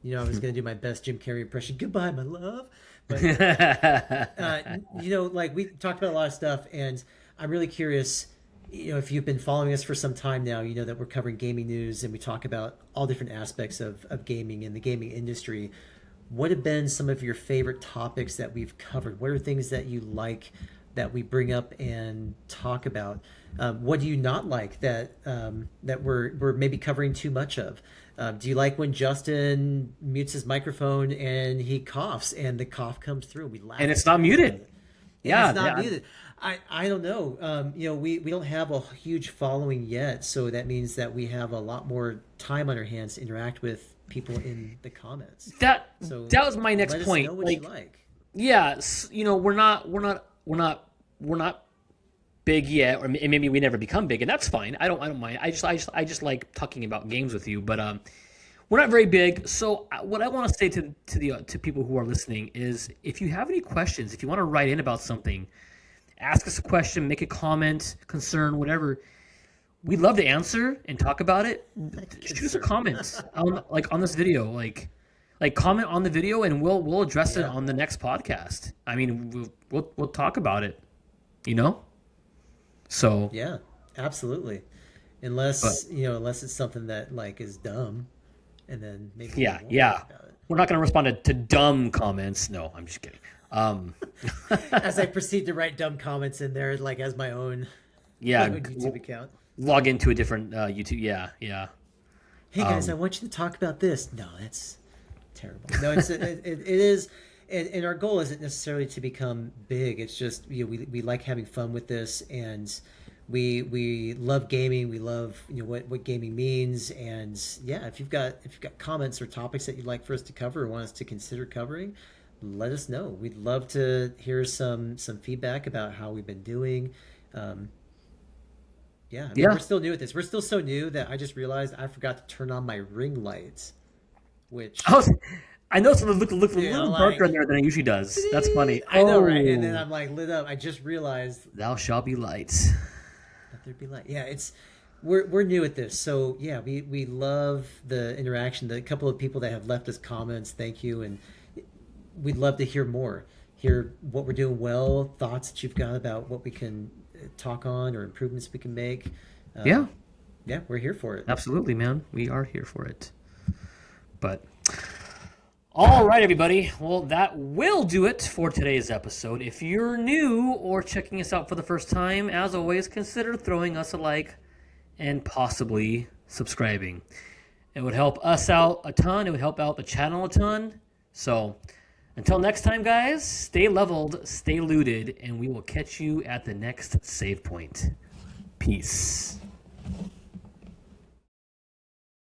S2: You know, I was going to do my best Jim Carrey impression. Goodbye, my love. But, you know, like we talked about a lot of stuff, and I'm really curious, you know, if you've been following us for some time now, you know that we're covering gaming news and we talk about all different aspects of gaming and the gaming industry. What have been some of your favorite topics that we've covered? What are things that you like that we bring up and talk about? What do you not like that that we're maybe covering too much of? Do you like when Justin mutes his microphone and he coughs and the cough comes through? We laugh
S1: And it's not muted. Yeah,
S2: it's not muted. I don't know. You know, we don't have a huge following yet, so that means that we have a lot more time on our hands to interact with people in the comments.
S1: That was my next
S2: let
S1: point.
S2: Us know what you like.
S1: Yeah, you know, we're not big yet, or maybe we never become big, and that's fine. I don't mind. I just like talking about games with you, but we're not very big. So what I want to say to people who are listening is, if you have any questions, if you want to write in about something, ask us a question, make a comment, concern, whatever. We'd love to answer and talk about it. Shoot us a comment on this video, like comment on the video, and we'll address it on the next podcast. I mean, we'll talk about it, you know. So
S2: yeah, absolutely. Unless it's something that like is dumb, and then maybe
S1: yeah.
S2: About it.
S1: We're not going to respond to dumb comments. No, I'm just kidding.
S2: As I proceed to write dumb comments in there, like as my own YouTube account.
S1: Log into a different YouTube. Yeah.
S2: Hey guys, I want you to talk about this. No, that's terrible. No, it is. And our goal isn't necessarily to become big. It's just, you know, we like having fun with this, and we love gaming. We love, you know, what gaming means. And yeah, if you've got comments or topics that you'd like for us to cover or want us to consider covering, let us know. We'd love to hear some feedback about how we've been doing. We're still new at this. We're still so new that I just realized I forgot to turn on my ring lights, which.
S1: I know it's a little darker in there than it usually does. That's funny.
S2: I know, right? And then I'm like lit up. I just realized.
S1: Thou shalt be light.
S2: Let there be light. Yeah, we're new at this, so yeah, we love the interaction. The couple of people that have left us comments, thank you, and we'd love to hear more. Hear what we're doing well, thoughts that you've got about what we can talk on or improvements we can make. Yeah, we're here for it.
S1: Absolutely, man. We are here for it. But. All right, everybody. Well, that will do it for today's episode. If you're new or checking us out for the first time, as always, consider throwing us a like and possibly subscribing. It would help us out a ton. It would help out the channel a ton. So until next time, guys, stay leveled, stay looted, and we will catch you at the next save point. Peace.